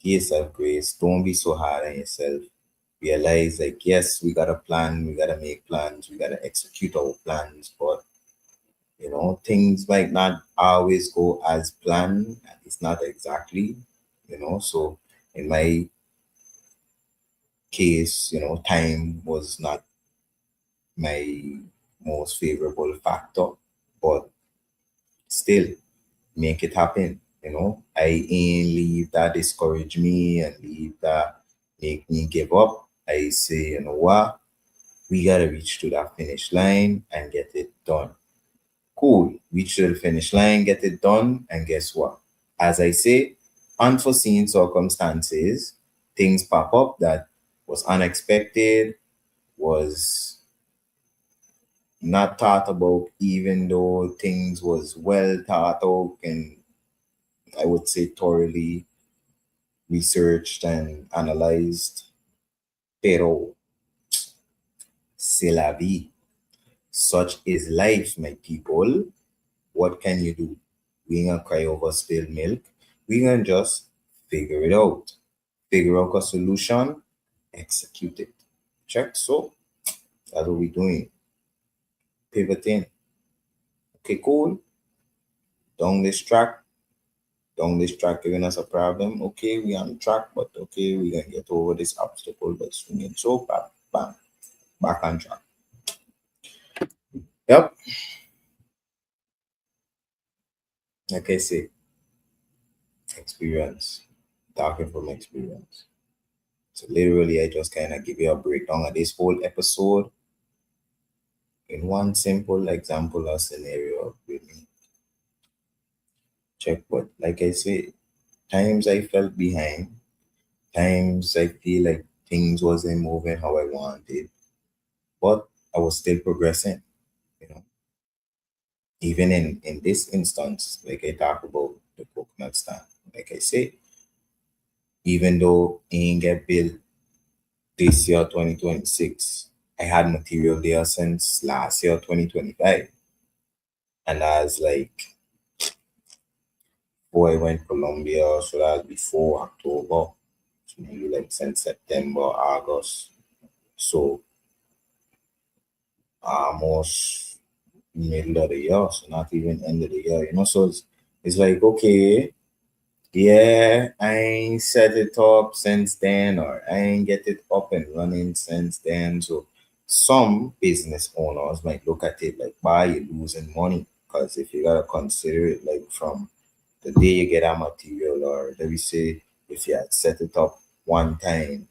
Speaker 1: give yourself grace, don't be so hard on yourself. Realize like yes, we gotta plan, we gotta make plans, we gotta execute our plans, but things might not always go as planned. It's not exactly. So in my case, time was not my most favorable factor, but still make it happen. I ain't leave that discourage me and leave that make me give up. I say, you know what? We gotta reach to that finish line and get it done. Cool. Reach to the finish line, get it done, and guess what? As I say, unforeseen circumstances, things pop up that was unexpected, was not thought about, even though things was well thought out and I would say thoroughly researched and analyzed. Pero c'est la vie. Such is life, my people. What can you do? We ain't gonna cry over spilled milk. We gonna just figure it out. Figure out a solution, execute it. Check. So that's what we're doing. Pivoting. Okay, cool. Down this track. Down this track giving us a problem. Okay, we on track, but okay, we gonna get over this obstacle by swinging. So back on track. Yep. Like I say, experience. Talking from experience. So literally, I just kind of give you a breakdown of this whole episode in one simple example or scenario with me. Check. But like I say, times I felt behind, times I feel like things wasn't moving how I wanted. but I was still progressing, you know. Even in this instance, like I talk about the coconut stand, like I say, even though it ain't get built this year, 2026, I had material there since last year, 2025. And I was like, before I went Colombia, so that was before October, so maybe like since September, August. So almost middle of the year, so not even end of the year, you know. So it's like, okay, yeah, I ain't set it up since then, or I ain't get it up and running since then. So some business owners might look at it like, why you losing money? Because if you gotta consider it like from the day you get a material, or let me say, if you had set it up one time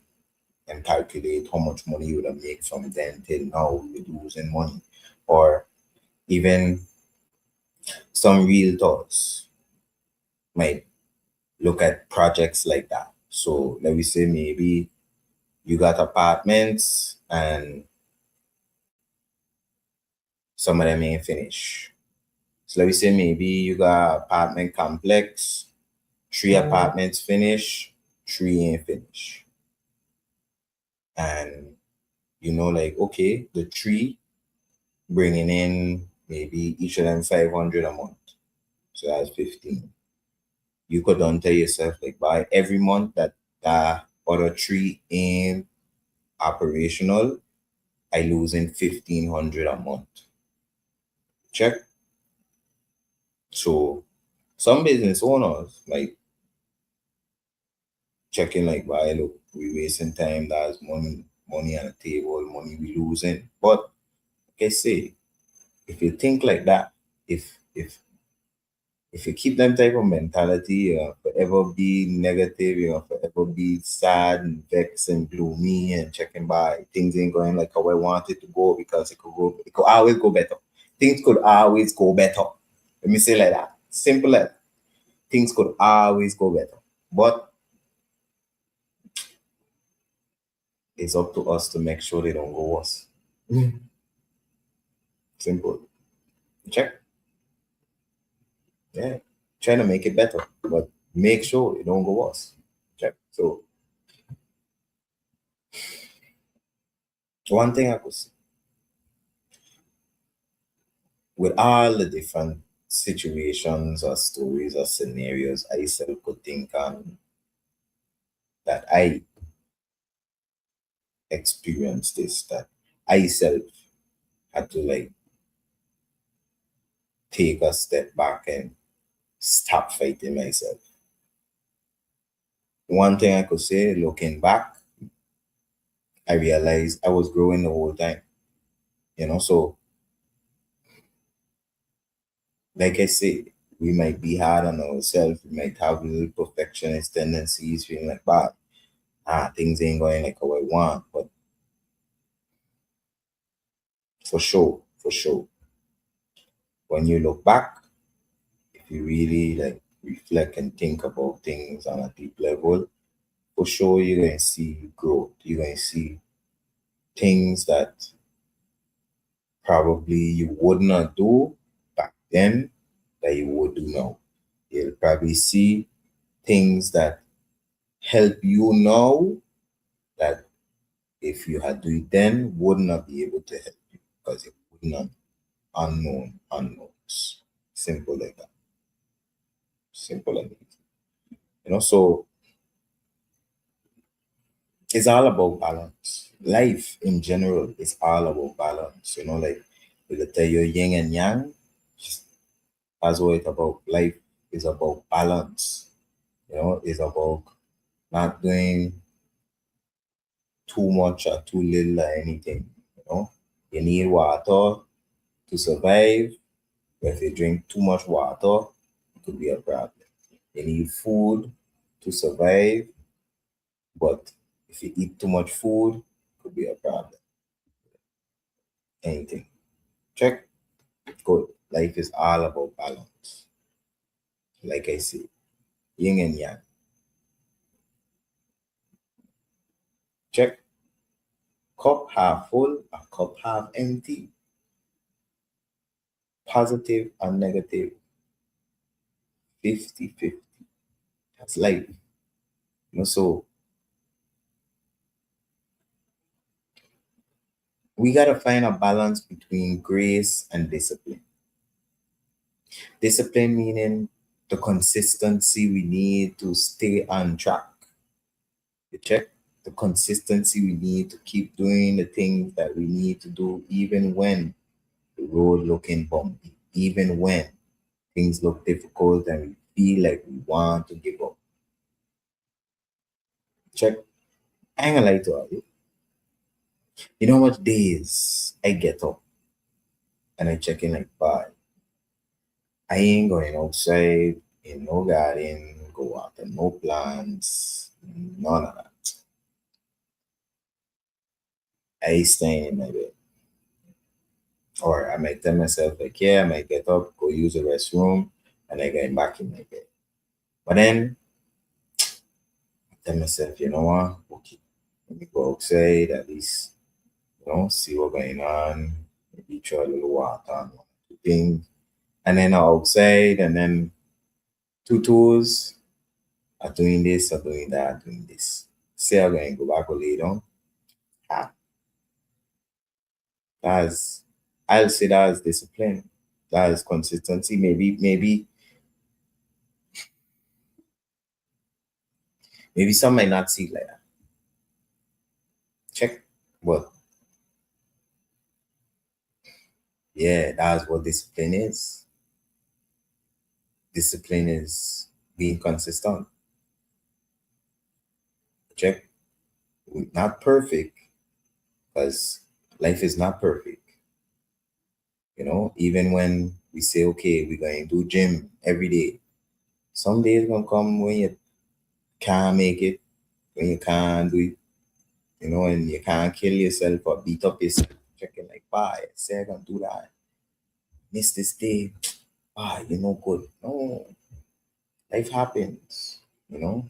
Speaker 1: and calculate how much money you would have made from then till now, you're losing money. Or even some realtors might look at projects like that. So let me say maybe you got apartments and some of them ain't finished. So let me say maybe you got apartment complex, three apartments finished, three ain't finished. And you know, like, okay, the three bringing in maybe each of them 500 a month. So that's 15. You could don't tell yourself like by every month that the other three ain't operational, I losing 1,500 a month. Check. So some business owners like checking like, why look, we wasting time, that's money on the table, money we losing. But like I say, if you think like that, if you keep them type of mentality, forever be negative, forever be sad and vexed and gloomy and checking by things ain't going like how I want it to go, because it could always go better. Things could always go better. Let me say like that. Simple as things could always go better. But it's up to us to make sure they don't go worse. Simple. Check. Yeah. Trying to make it better, but make sure it don't go worse. Check. So one thing I could say, with all the different situations or stories or scenarios I self could think on that I experienced this, that I self had to like take a step back and stop fighting myself. One thing I could say, looking back, I realized I was growing the whole time. So like I say, we might be hard on ourselves, we might have little perfectionist tendencies, feeling like, things ain't going like how I want. But for sure, when you look back, if you really like reflect and think about things on a deep level, for sure you're going to see growth. You're going to see things that probably you would not do back then that you would do now. You'll probably see things that help you now that if you had do it then would not be able to help you, because it would not unknowns. Simple like that. Simple and easy. So it's all about balance. Life in general is all about balance. Like we tell you yin and yang, that's what it's about. Life is about balance. It's about not doing too much or too little or anything. You need water to survive. But if you drink too much water, it could be a problem. You need food to survive, but if you eat too much food, it could be a problem. Anything. Check. Good. Life is all about balance. Like I say, yin and yang. Check. Cup half full, a cup half empty, positive and negative, 50-50. That's life. So we got to find a balance between grace and discipline. Discipline meaning the consistency we need to stay on track. You check the consistency we need to keep doing the things that we need to do, even when the road looking bumpy, even when things look difficult and we feel like we want to give up. Check. I ain't gonna lie to you. You know what days I get up and I check in like, bye. I ain't going outside in no garden, go out and no plants, none of that. I stay in my bed. Or I might tell myself like, yeah, I might get up, go use the restroom, and I get back in my bed. But then I tell myself, you know what? Okay, let me go outside at least, see what's going on, maybe try a little water and one or two things. And then I'm outside and then two toes are doing this, are doing that, doing this. Say I'm going to go back or lay down. Ah, that's I'll say that's discipline. That is consistency. Maybe some might not see it like that. Check. But yeah, that's what discipline is. Discipline is being consistent. Check. Not perfect, because life is not perfect. Even when we say, okay, we're going to do gym every day, some days gonna come when you can't make it, when you can't do it, and you can't kill yourself or beat up yourself, checking like, bye, I said I'm gonna do that. Miss this day, you're no good. No, life happens, you know.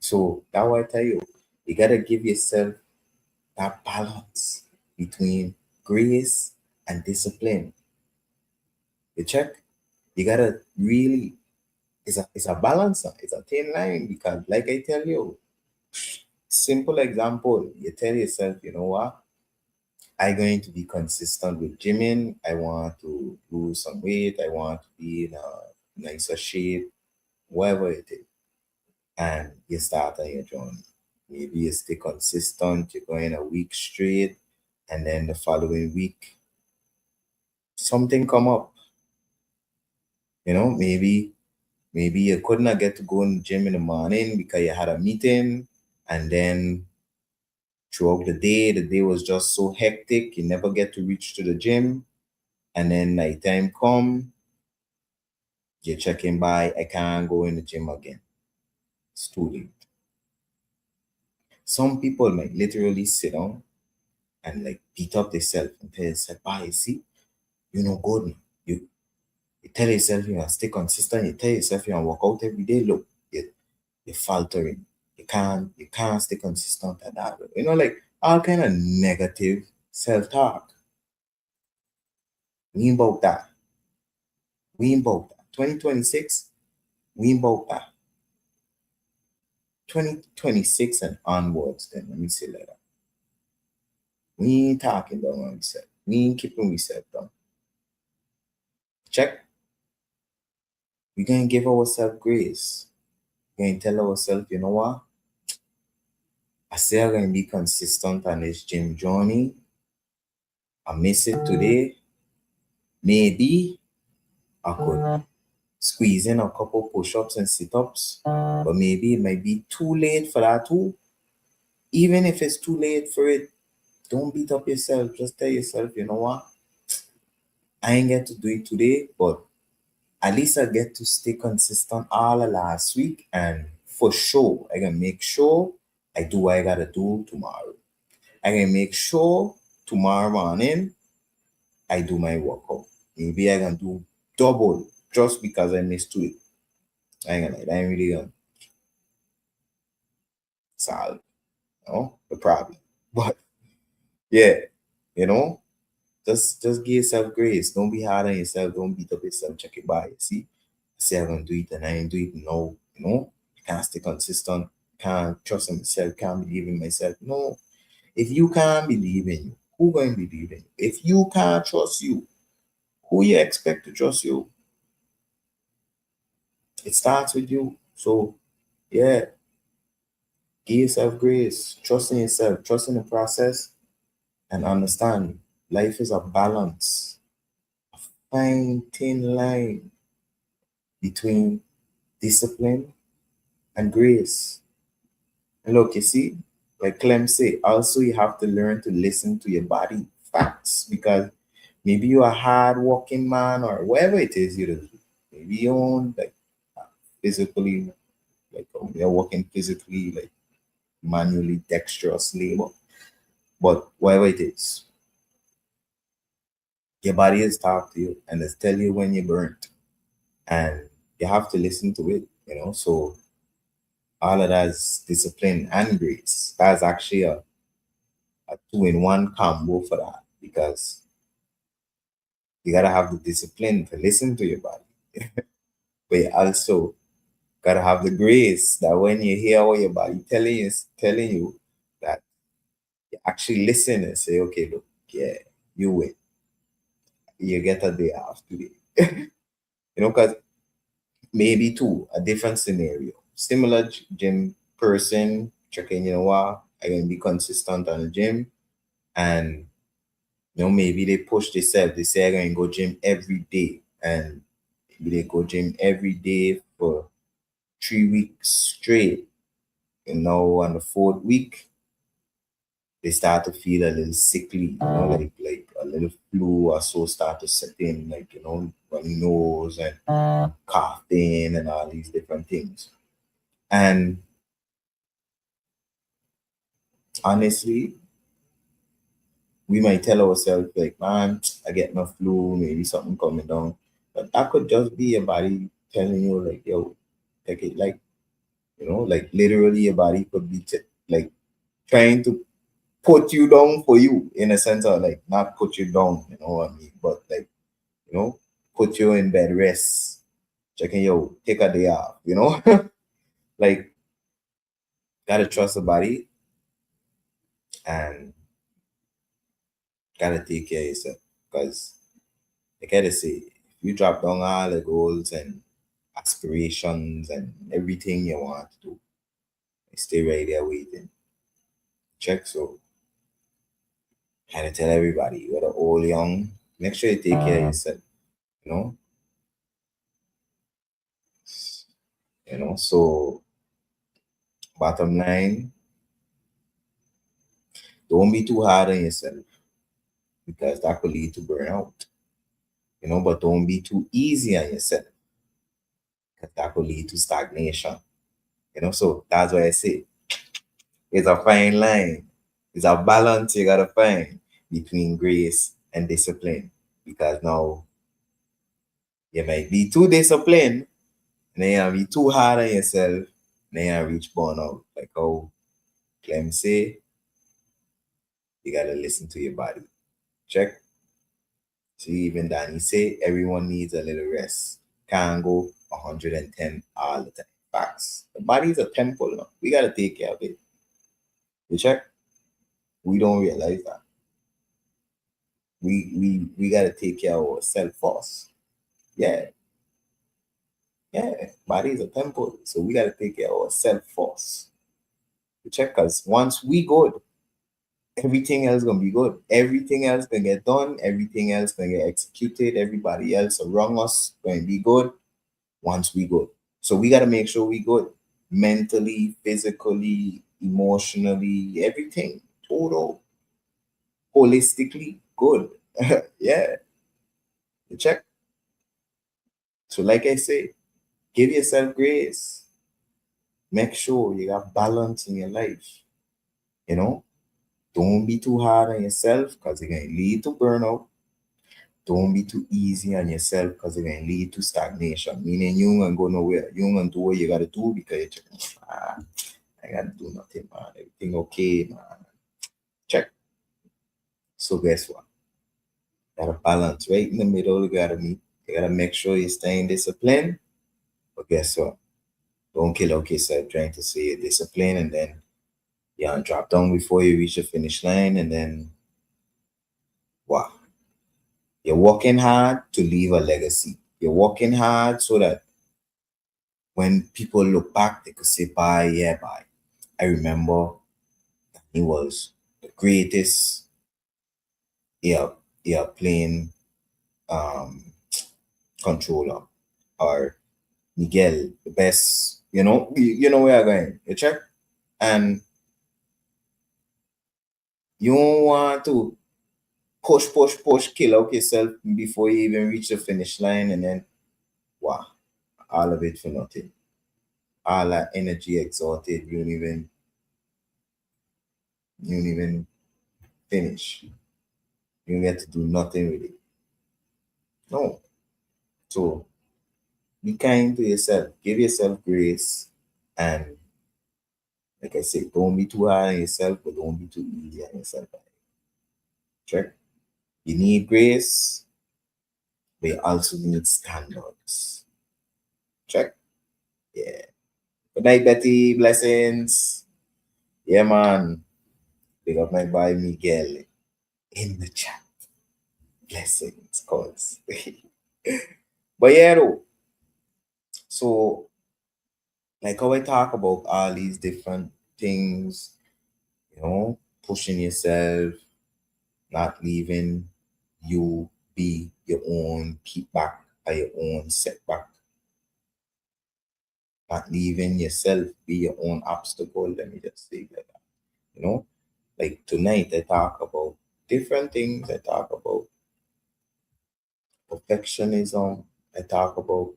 Speaker 1: So that's why I tell you, you gotta give yourself that balance between grace and discipline. You check, you gotta really, it's a balance, it's a thin line, because like I tell you, simple example, you tell yourself, you know what? I'm going to be consistent with gymming. I want to lose some weight. I want to be in a nicer shape, whatever it is. And you start on your journey. Maybe you stay consistent, you're going a week straight, and then the following week, something come up. Maybe you could not get to go in the gym in the morning because you had a meeting, and then throughout the day was just so hectic, you never get to reach to the gym. And then nighttime come, you're checking by, I can't go in the gym again. It's too late. Some people might literally sit down and like beat up themselves and tell yourself, you see, you're no good. You, you tell yourself you want to stay consistent, you tell yourself you want to work out every day. Look, you're faltering. You can't stay consistent at that. Like all kind of negative self-talk. We ain't about that. We ain't about that. 2026, we ain't about that. 2026 and onwards, then let me say like that. We ain't talking about what we said. We ain't keeping we said down. Check. We gonna give ourselves grace. We gonna tell ourselves, you know what? I say I'm gonna be consistent on this gym journey. I miss it today. Maybe I could squeeze in a couple push-ups and sit-ups, but maybe it might be too late for that too. Even if it's too late for it, don't beat up yourself. Just tell yourself, you know what? I ain't get to do it today, but at least I get to stay consistent all the last week, and for sure, I can make sure I do what I gotta do tomorrow. I can make sure tomorrow morning I do my workout. Maybe I can do double just because I missed two. I ain't gonna lie, I ain't really gonna solve, the problem. But Yeah, you know, just give yourself grace. Don't be hard on yourself. Don't beat up yourself. Check it by. See, I say I'm gonna do it and I ain't do it. No, you can't stay consistent. Can't trust in myself. Can't believe in myself. No, if you can't believe in you, who going to believe in you? If you can't trust you, who you expect to trust you? It starts with you. So yeah, give yourself grace. Trust in yourself. Trust in the process and understand life is a balance, fine thin line between discipline and grace. And look, you see, like Clem say, also you have to learn to listen to your body facts because maybe you're a hard working man or whatever it is you do. Maybe you own like physically, like you're working physically, like manually dexterous labor. But whatever it is, your body is talk to you and it's tell you when you're burnt. And you have to listen to it. So all of that is discipline and grace. That's actually a two-in-one combo for that because you gotta have the discipline to listen to your body, but you also gotta have the grace that when you hear what your body telling you that you actually listen and say, okay, look, yeah, you win. You get a day off today. Because maybe too a different scenario. Similar gym person checking, what, I can be consistent on the gym and maybe they push themselves. They say I'm gonna go gym every day, and maybe they go gym every day for 3 weeks straight. On the fourth week, they start to feel a little sickly, like a little flu or so start to set in, like runny nose and coughing and all these different things. And honestly, we might tell ourselves like, man, I get my flu, maybe something coming down. But that could just be your body telling you like, yo, take it like, like literally your body could be like trying to put you down for you in a sense of like not put you down, you know what I mean? But like, put you in bed rest, checking yo, take a day off. Like gotta trust the body and gotta take care of yourself. Because like I gotta say, if you drop down all the goals and aspirations and everything you want to do, stay right there waiting. Check. So kind of tell everybody, whether old young, make sure you take care of yourself. You know, So bottom line, don't be too hard on yourself because that could lead to burnout. But don't be too easy on yourself because that could lead to stagnation. So that's why I say it's a fine line. It's a balance you gotta find between grace and discipline. Because now you might be too disciplined and then you be too hard on yourself, and then you reach burnout. Like how Clem say, you gotta listen to your body. Check. See, even Danny say everyone needs a little rest. Can't go 110 all the time. Facts. The body's a temple now. We gotta take care of it. You check? We don't realize that. We gotta take care of ourselves first. Yeah, yeah. Body is a temple. So we gotta take care of ourselves first. You check us. Once we good, everything else gonna be good. Everything else gonna get done. Everything else gonna get executed. Everybody else around us gonna be good once we good. So we gotta make sure we good mentally, physically, emotionally, everything, total, holistically good. Yeah, you check. So like I say, give yourself grace. Make sure you have balance in your life. You know, don't be too hard on yourself because it can lead to burnout. Don't be too easy on yourself because it can lead to stagnation. Meaning you ain't gonna go nowhere. You ain't gonna do what you gotta do because you're checking, I gotta do nothing, man. Everything okay, man. Check. So guess what? Gotta balance right in the middle. You gotta make sure you're staying disciplined. But guess what? Don't kill out yourself trying to say you're disciplined and then you drop down before you reach the finish line and then wow. You're working hard to leave a legacy. You're working hard so that when people look back, they could say, bye, yeah, bye. I remember he was the greatest ear, playing um, controller, or Miguel, the best, you know where I'm going. You check? And you don't want to push, push, push, kill out yourself before you even reach the finish line, and then, wow, all of it for nothing. All that energy exhausted, you don't even finish. You don't get to do nothing with it. No. So be kind to yourself. Give yourself grace. And like I said, don't be too hard on yourself, but don't be too easy on yourself. Check. You need grace, but you also need standards. Check. Yeah. Good night, Betty. Blessings. Yeah, man. Big up my boy Miguel in the chat. Blessings, cause. But yeah, though. So, like how I talk about all these different things, pushing yourself, not leaving you be your own kickback or your own setback, not leaving yourself be your own obstacle. Let me just say that. You know, like tonight, I talk about different things. I talk about perfectionism. I talk about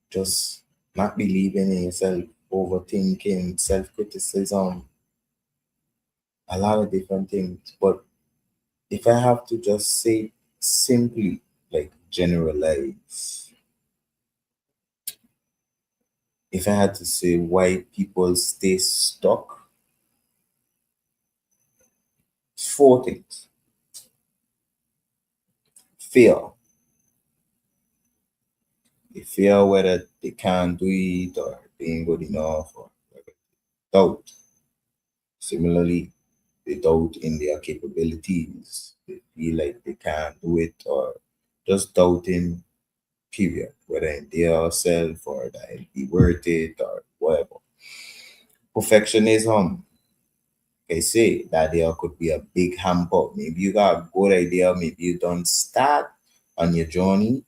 Speaker 1: just not believing in yourself, overthinking, self criticism, a lot of different things. But if I have to just say simply, like generalize, if I had to say why people stay stuck, it's four things: fear. They fear whether they can't do it or they ain't good enough, or doubt. Similarly, they doubt in their capabilities. They feel like they can't do it, or just doubting, period, whether in their self or that it'll be worth it or whatever. Perfectionism, I say that there could be a big hamper. Maybe you got a good idea, maybe you don't start on your journey,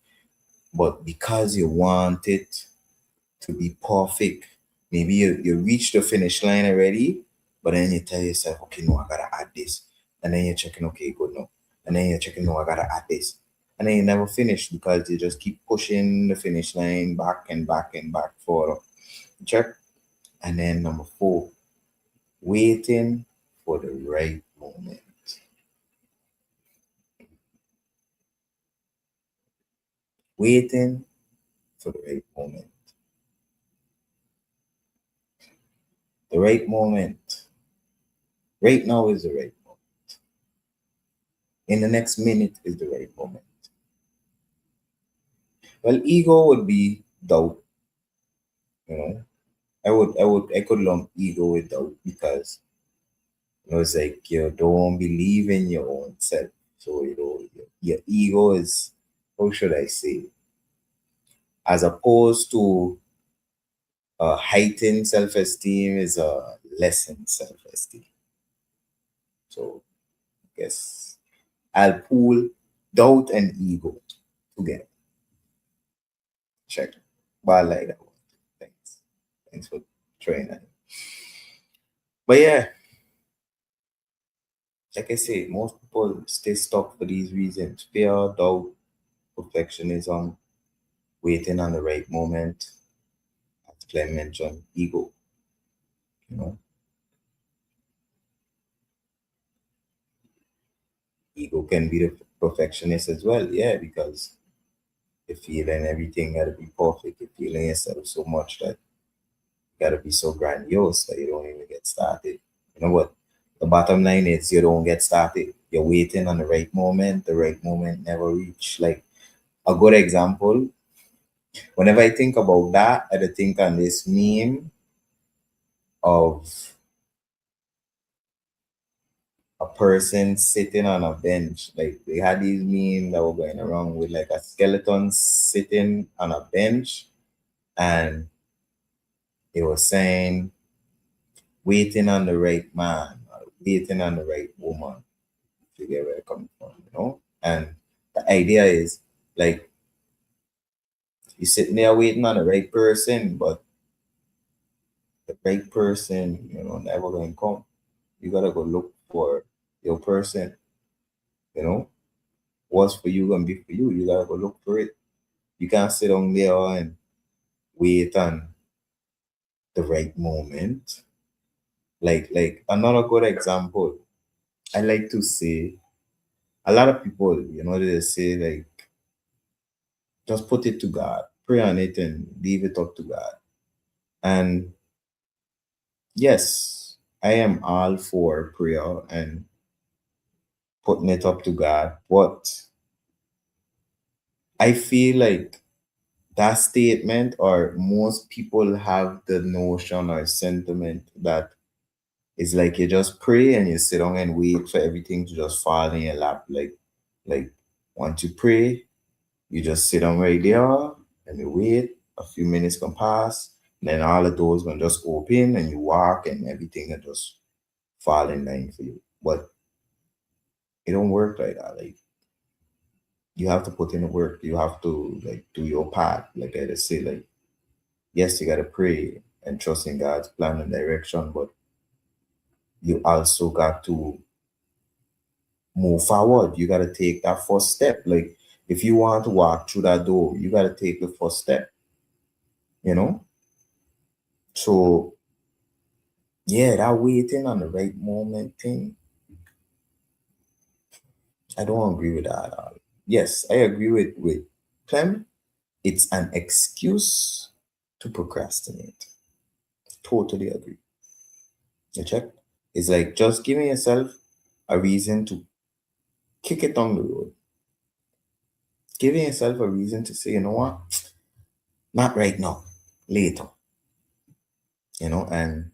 Speaker 1: but because you want it to be perfect, maybe you reach the finish line already, but then you tell yourself, okay, no, I gotta add this. And then you're checking, okay, good, no. And then you're checking, no, I gotta add this. And then you never finish because you just keep pushing the finish line back and back and back for check. And then number four, waiting for the right moment. Waiting for the right moment. The right moment. Right now is the right moment. In the next minute is the right moment. Well, ego would be doubt, you know. I could lump ego with doubt because it's like you don't believe in your own self. So your ego is, how should I say, as opposed to a heightened self-esteem is a lessened self-esteem. So I guess I'll pull doubt and ego together. Check. But I like that one. Thanks. Thanks for trying that. But yeah, like I say, most people stay stuck for these reasons: fear, doubt, perfectionism, waiting on the right moment, as Clem mentioned, ego. You know, ego can be the perfectionist as well. Yeah, because you're feeling everything gotta be perfect. You're feeling yourself so much that you gotta be so grandiose that you don't even get started. You know what? The bottom line is you don't get started. You're waiting on the right moment. The right moment never reach. Like a good example, whenever I think about that, I think on this meme of a person sitting on a bench. Like they had these memes that were going around with like a skeleton sitting on a bench, and it was saying waiting on the right man, or waiting on the right woman. To get where it comes from, you know? And the idea is like you're sitting there waiting on the right person, but the right person, never gonna come. You gotta go look for your person, you know. What's for you gonna be for you. You gotta go look for it. You can't sit down there and wait on the right moment. Like another good example, I like to say a lot of people, they say like just put it to God, pray on it and leave it up to God. And yes, I am all for prayer and putting it up to God, but I feel like that statement, or most people have the notion or sentiment that it's like you just pray and you sit down and wait for everything to just fall in your lap. Like once you pray, you just sit down right there and you wait. A few minutes can pass, and then all the doors gonna just open and you walk and everything will just fall in line for you. But it don't work like that. Like you have to put in the work. You have to like do your part. Like I just say, like yes, you gotta pray and trust in God's plan and direction, but you also got to move forward. You got to take that first step. Like if you want to walk through that door, you got to take the first step, you know? So, yeah, that waiting on the right moment thing, I don't agree with that at all. Yes, I agree with Clem. It's an excuse to procrastinate. Totally agree. You check? It's like just giving yourself a reason to kick it down the road. Giving yourself a reason to say, you know what? Not right now, later, and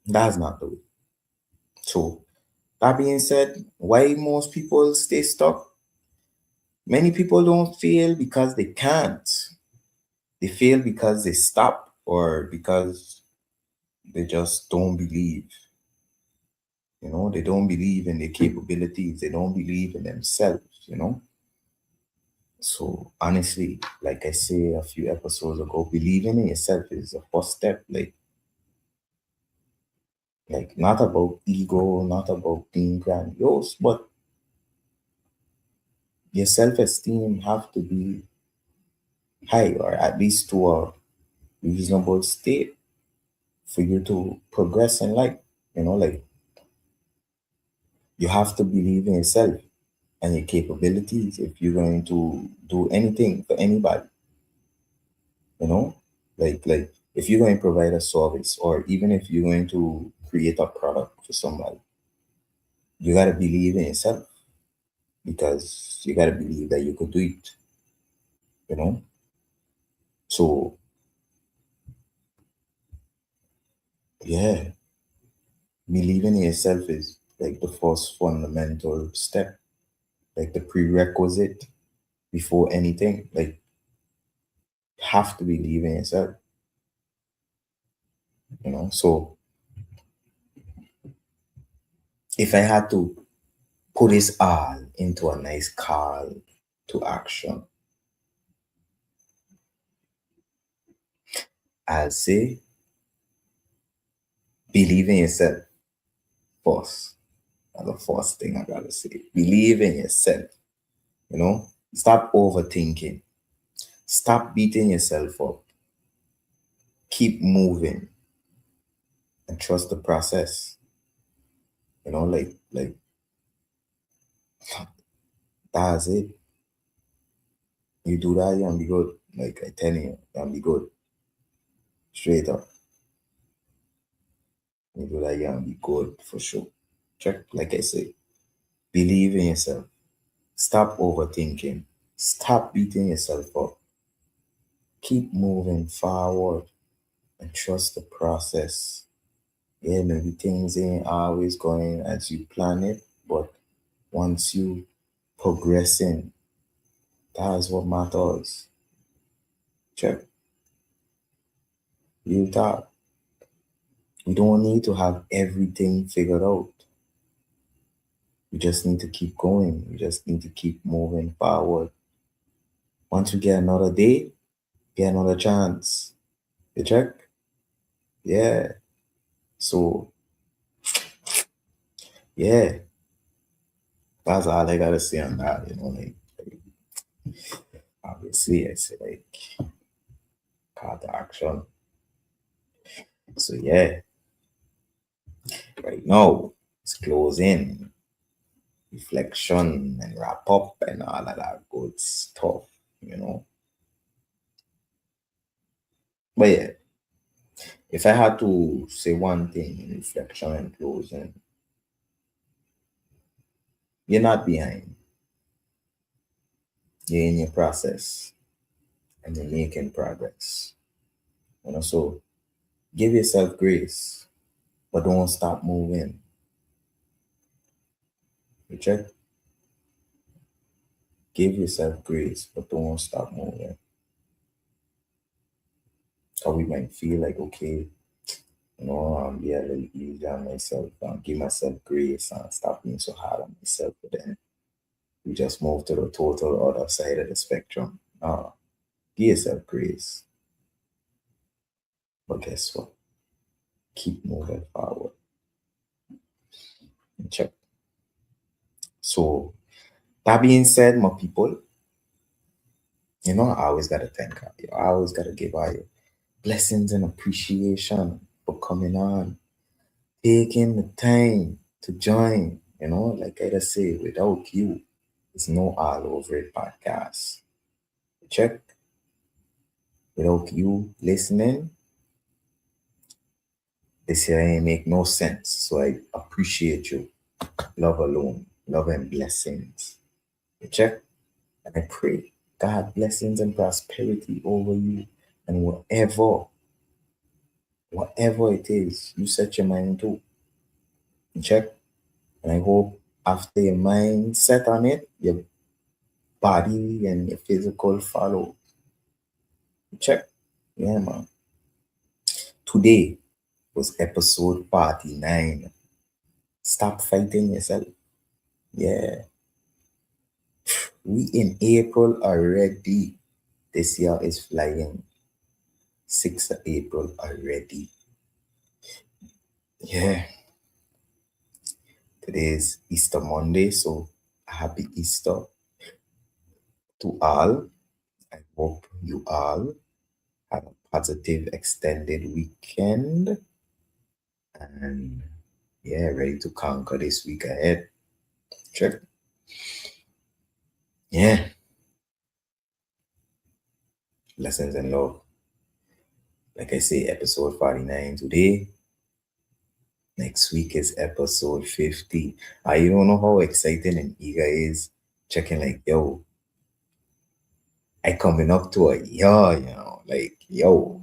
Speaker 1: that's not the way. So, that being said, why most people stay stuck? Many people don't fail because they can't. They fail because they stop or because they just don't believe. They don't believe in their capabilities. They don't believe in themselves. So honestly, like I say a few episodes ago, believing in yourself is the first step. Like not about ego, not about being grandiose, but your self-esteem have to be high or at least to a reasonable state for you to progress in life. Like you have to believe in yourself and your capabilities if you're going to do anything for anybody, you know? Like if you're going to provide a service or even if you're going to create a product for somebody, you gotta believe in yourself because you gotta believe that you could do it, you know? So yeah, believing in yourself is like the first fundamental step, like the prerequisite before anything. Like, have to believe in yourself. So, if I had to put this all into a nice call to action, I'll say believe in yourself first. That's the first thing I gotta say. Believe in yourself. Stop overthinking. Stop beating yourself up. Keep moving and trust the process. Like that's it. You do that, you're gonna be good. Like I tell you, you're gonna be good. Straight up. You do that, you're gonna be good for sure. Check, like I say, believe in yourself. Stop overthinking. Stop beating yourself up. Keep moving forward and trust the process. Yeah, maybe things ain't always going as you plan it, but once you progressing, that's what matters. Check. You talk. We don't need to have everything figured out. We just need to keep going. We just need to keep moving forward. Once we get another day, get another chance. You check? Yeah. So, yeah, that's all I gotta say on that. Obviously, I say like call to action. So, yeah, right now, it's closing, reflection, and wrap up, and all of that good stuff, you know. But yeah, if I had to say one thing in reflection and closing, you're not behind. You're in your process and you're making progress. So give yourself grace, but don't stop moving. You check? Give yourself grace, but don't stop moving. Or we might feel like, okay, be a little easier on myself, give myself grace and stop being so hard on myself. But then we just move to the total other side of the spectrum. Give yourself grace, but guess what? Keep moving forward. Check. So that being said, my people, I always gotta thank her. I always gotta give her your blessings and appreciation for coming on, taking the time to join. Like I just say, without you, it's no all over it podcast. Check. Without you listening, this here ain't make no sense. So I appreciate you. Love alone, love and blessings. You check. And I pray God blessings and prosperity over you and whatever it is you set your mind to. You check. And I hope after your mind set on it, your body and your physical follow. You check. Yeah, man. Today was episode 49. Stop fighting yourself. Yeah. We in April already. This year is flying. 6th of April already. Yeah. Today is Easter Monday, so happy Easter to all. I hope you all had a positive extended weekend and yeah, ready to conquer this week ahead. Check. Yeah. Lessons in love. Like I say, episode 49 today. Next week is episode 50. You don't know how exciting and eager is checking like, yo, I coming up to a year, like, yo,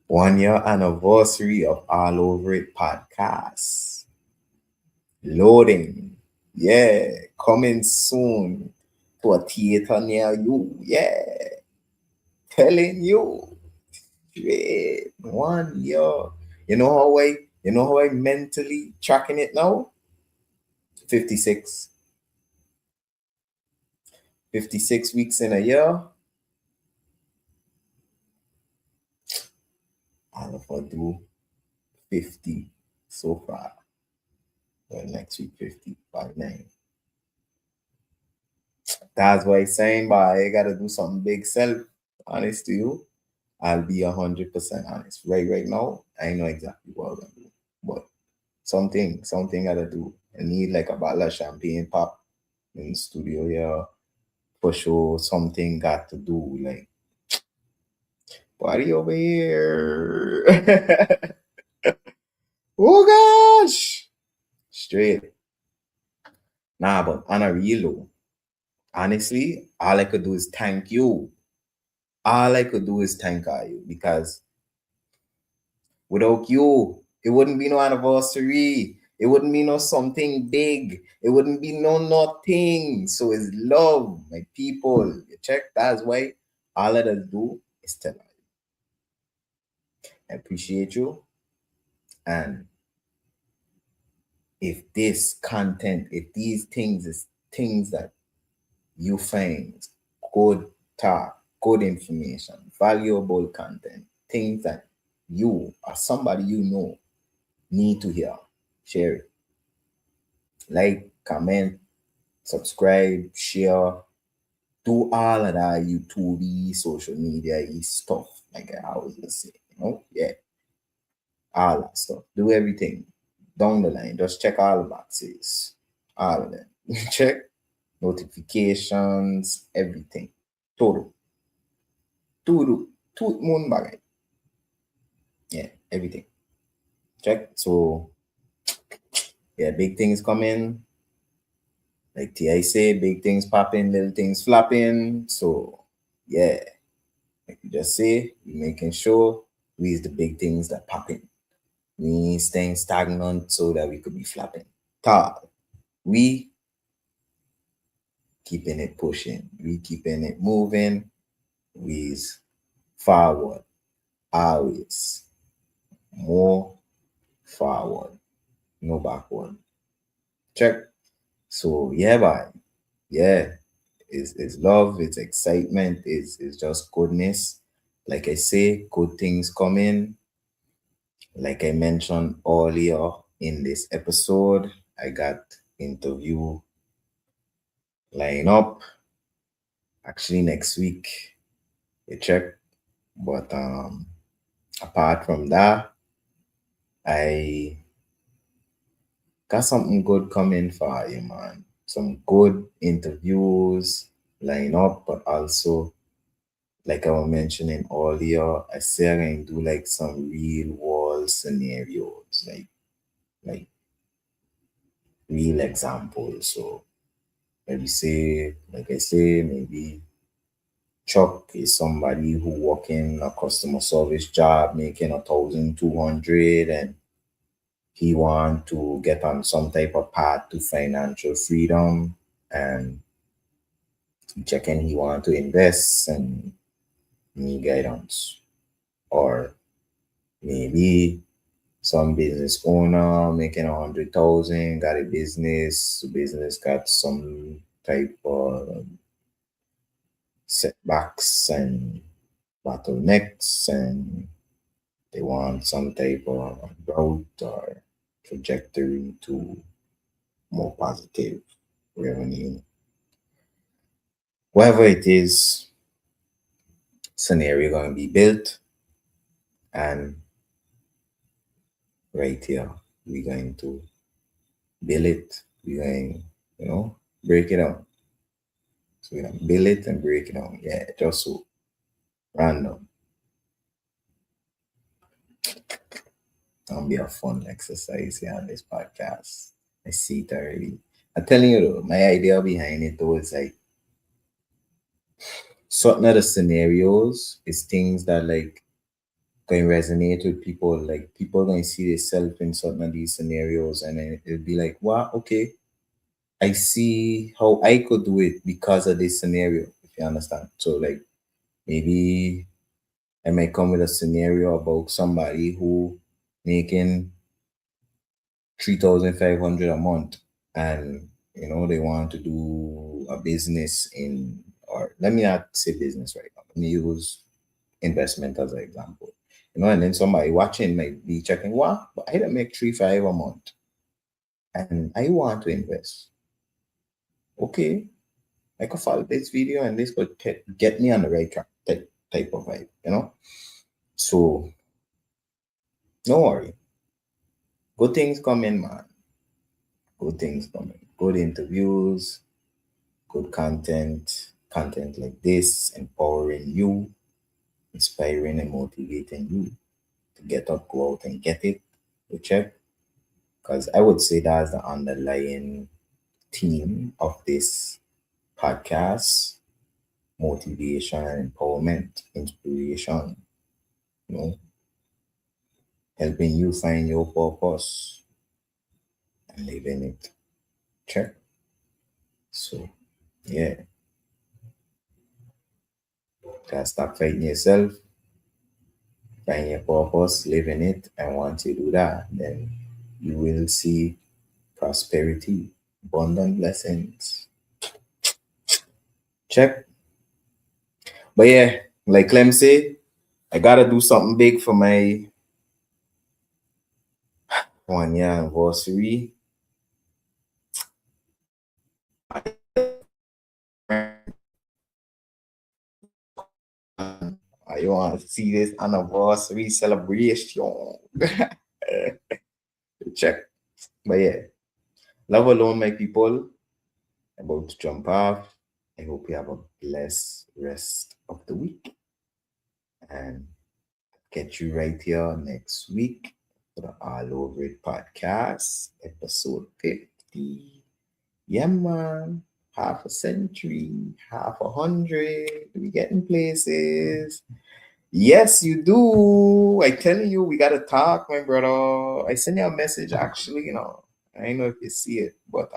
Speaker 1: 1 year anniversary of All Over It podcast. Loading. Yeah. Coming soon to a theater near you. Yeah. Telling you. Straight 1 year. You know how I mentally tracking it now? 56. 56 weeks in a year. I'll do 50 so far. Well, next week 50 by 9. That's why it's saying, but I gotta do something big self. Honest to you, I'll be 100% honest. Right now, I know exactly what I'm gonna do. But something gotta do. I need like a bottle of champagne pop in the studio here for sure. Something got to do. Like Party over here. Oh gosh. Straight. Nah, but on a real low, honestly, all I could do is thank you. All I could do is thank you because without you, it wouldn't be no anniversary. It wouldn't be no something big. It wouldn't be no nothing. So it's love, my people. You check. That's why all let us do is tell you. I appreciate you. And if this content, if these things is things that you find good talk, good information, valuable content, things that you or somebody you know need to hear, share it. Like, comment, subscribe, share, do all of that YouTube, social media stuff. Like I always say, yeah, all that stuff. Do everything down the line. Just check all the boxes, all of them. Check notifications, everything. Total, total, tout moon bagay. Yeah, everything. Check. So yeah, big things coming. Like Ti say, big things popping, little things flopping. So yeah, like you just say, we making sure we is the big things that popping. We staying stagnant so that we could be flapping. Third, we keeping it pushing. We keeping it moving. We's forward. Always more forward. No backward. Check. So yeah, bye. Yeah. It's love, it's excitement, it's just goodness. Like I say, good things coming. Like I mentioned earlier in this episode, I got interview line up actually next week. You check. But apart from that, I got something good coming for you, man. Some good interviews line up, but also like I was mentioning earlier, I say I'm gonna do like some real world scenarios, like real examples. So maybe say, like I say, maybe Chuck is somebody who working a customer service job, making 1,200, and he want to get on some type of path to financial freedom, and checking he want to invest and need guidance. Or maybe some business owner making 100,000, got a business, the business got some type of setbacks and bottlenecks, and they want some type of growth or trajectory to more positive revenue. Whatever it is, scenario going to be built, and right here we're going to build it. We're going, break it down. So we're gonna build it and break it down. Yeah, just so random. Gonna be a fun exercise here on this podcast. I see it already. I'm telling you though, my idea behind it though is like certain other scenarios is things that like going to resonate with people. Like people going to see themselves in certain of these scenarios, and then it'll be like, wow, okay, I see how I could do it because of this scenario. If you understand, so like maybe I might come with a scenario about somebody who making 3,500 a month, and they want to do a business in, or let me not say business right now. Let me use investment as an example. And then somebody watching might be checking, what? But I don't make 3-5 a month, and I want to invest. Okay, I could follow this video, and this could get me on the right track. Type of vibe. So don't worry, good things coming, man. Good things coming. Good interviews, good content like this, empowering you. inspiring and motivating you to get up, go out and get it. To check. Because I would say that's the underlying theme of this podcast: motivation and empowerment, inspiration, you know, helping you find your purpose and living it. Check. So, yeah, gotta stop fighting yourself, find your purpose, live in it. And once you do that, then you will see prosperity, abundant blessings. Check. But yeah, like Clem said, I gotta do something big for my 1 year anniversary. I want to see this anniversary celebration. Check. But yeah, love alone, my people. About to jump off. I hope you have a blessed rest of the week and get you right here next week for the All Over It podcast, episode 50. Yeah, man. Half a century, half a hundred. We getting places. Yes, you do. I telling you, we gotta talk, my brother. I sent you a message actually, I don't know if you see it, but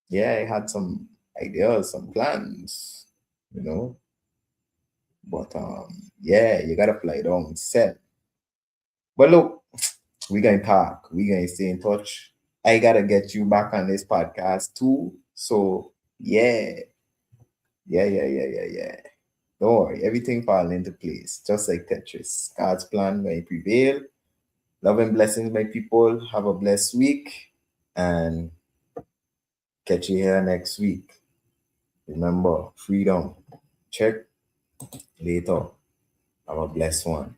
Speaker 1: yeah, I had some ideas, some plans, you know. But yeah, you gotta fly down set. But look, we gonna talk, we gonna stay in touch. I gotta get you back on this podcast too. So yeah, yeah. Don't worry, everything fall into place, just like Tetris. God's plan may prevail. Love and blessings, my people. Have a blessed week and catch you here next week. Remember, freedom. Check later. Have a blessed one.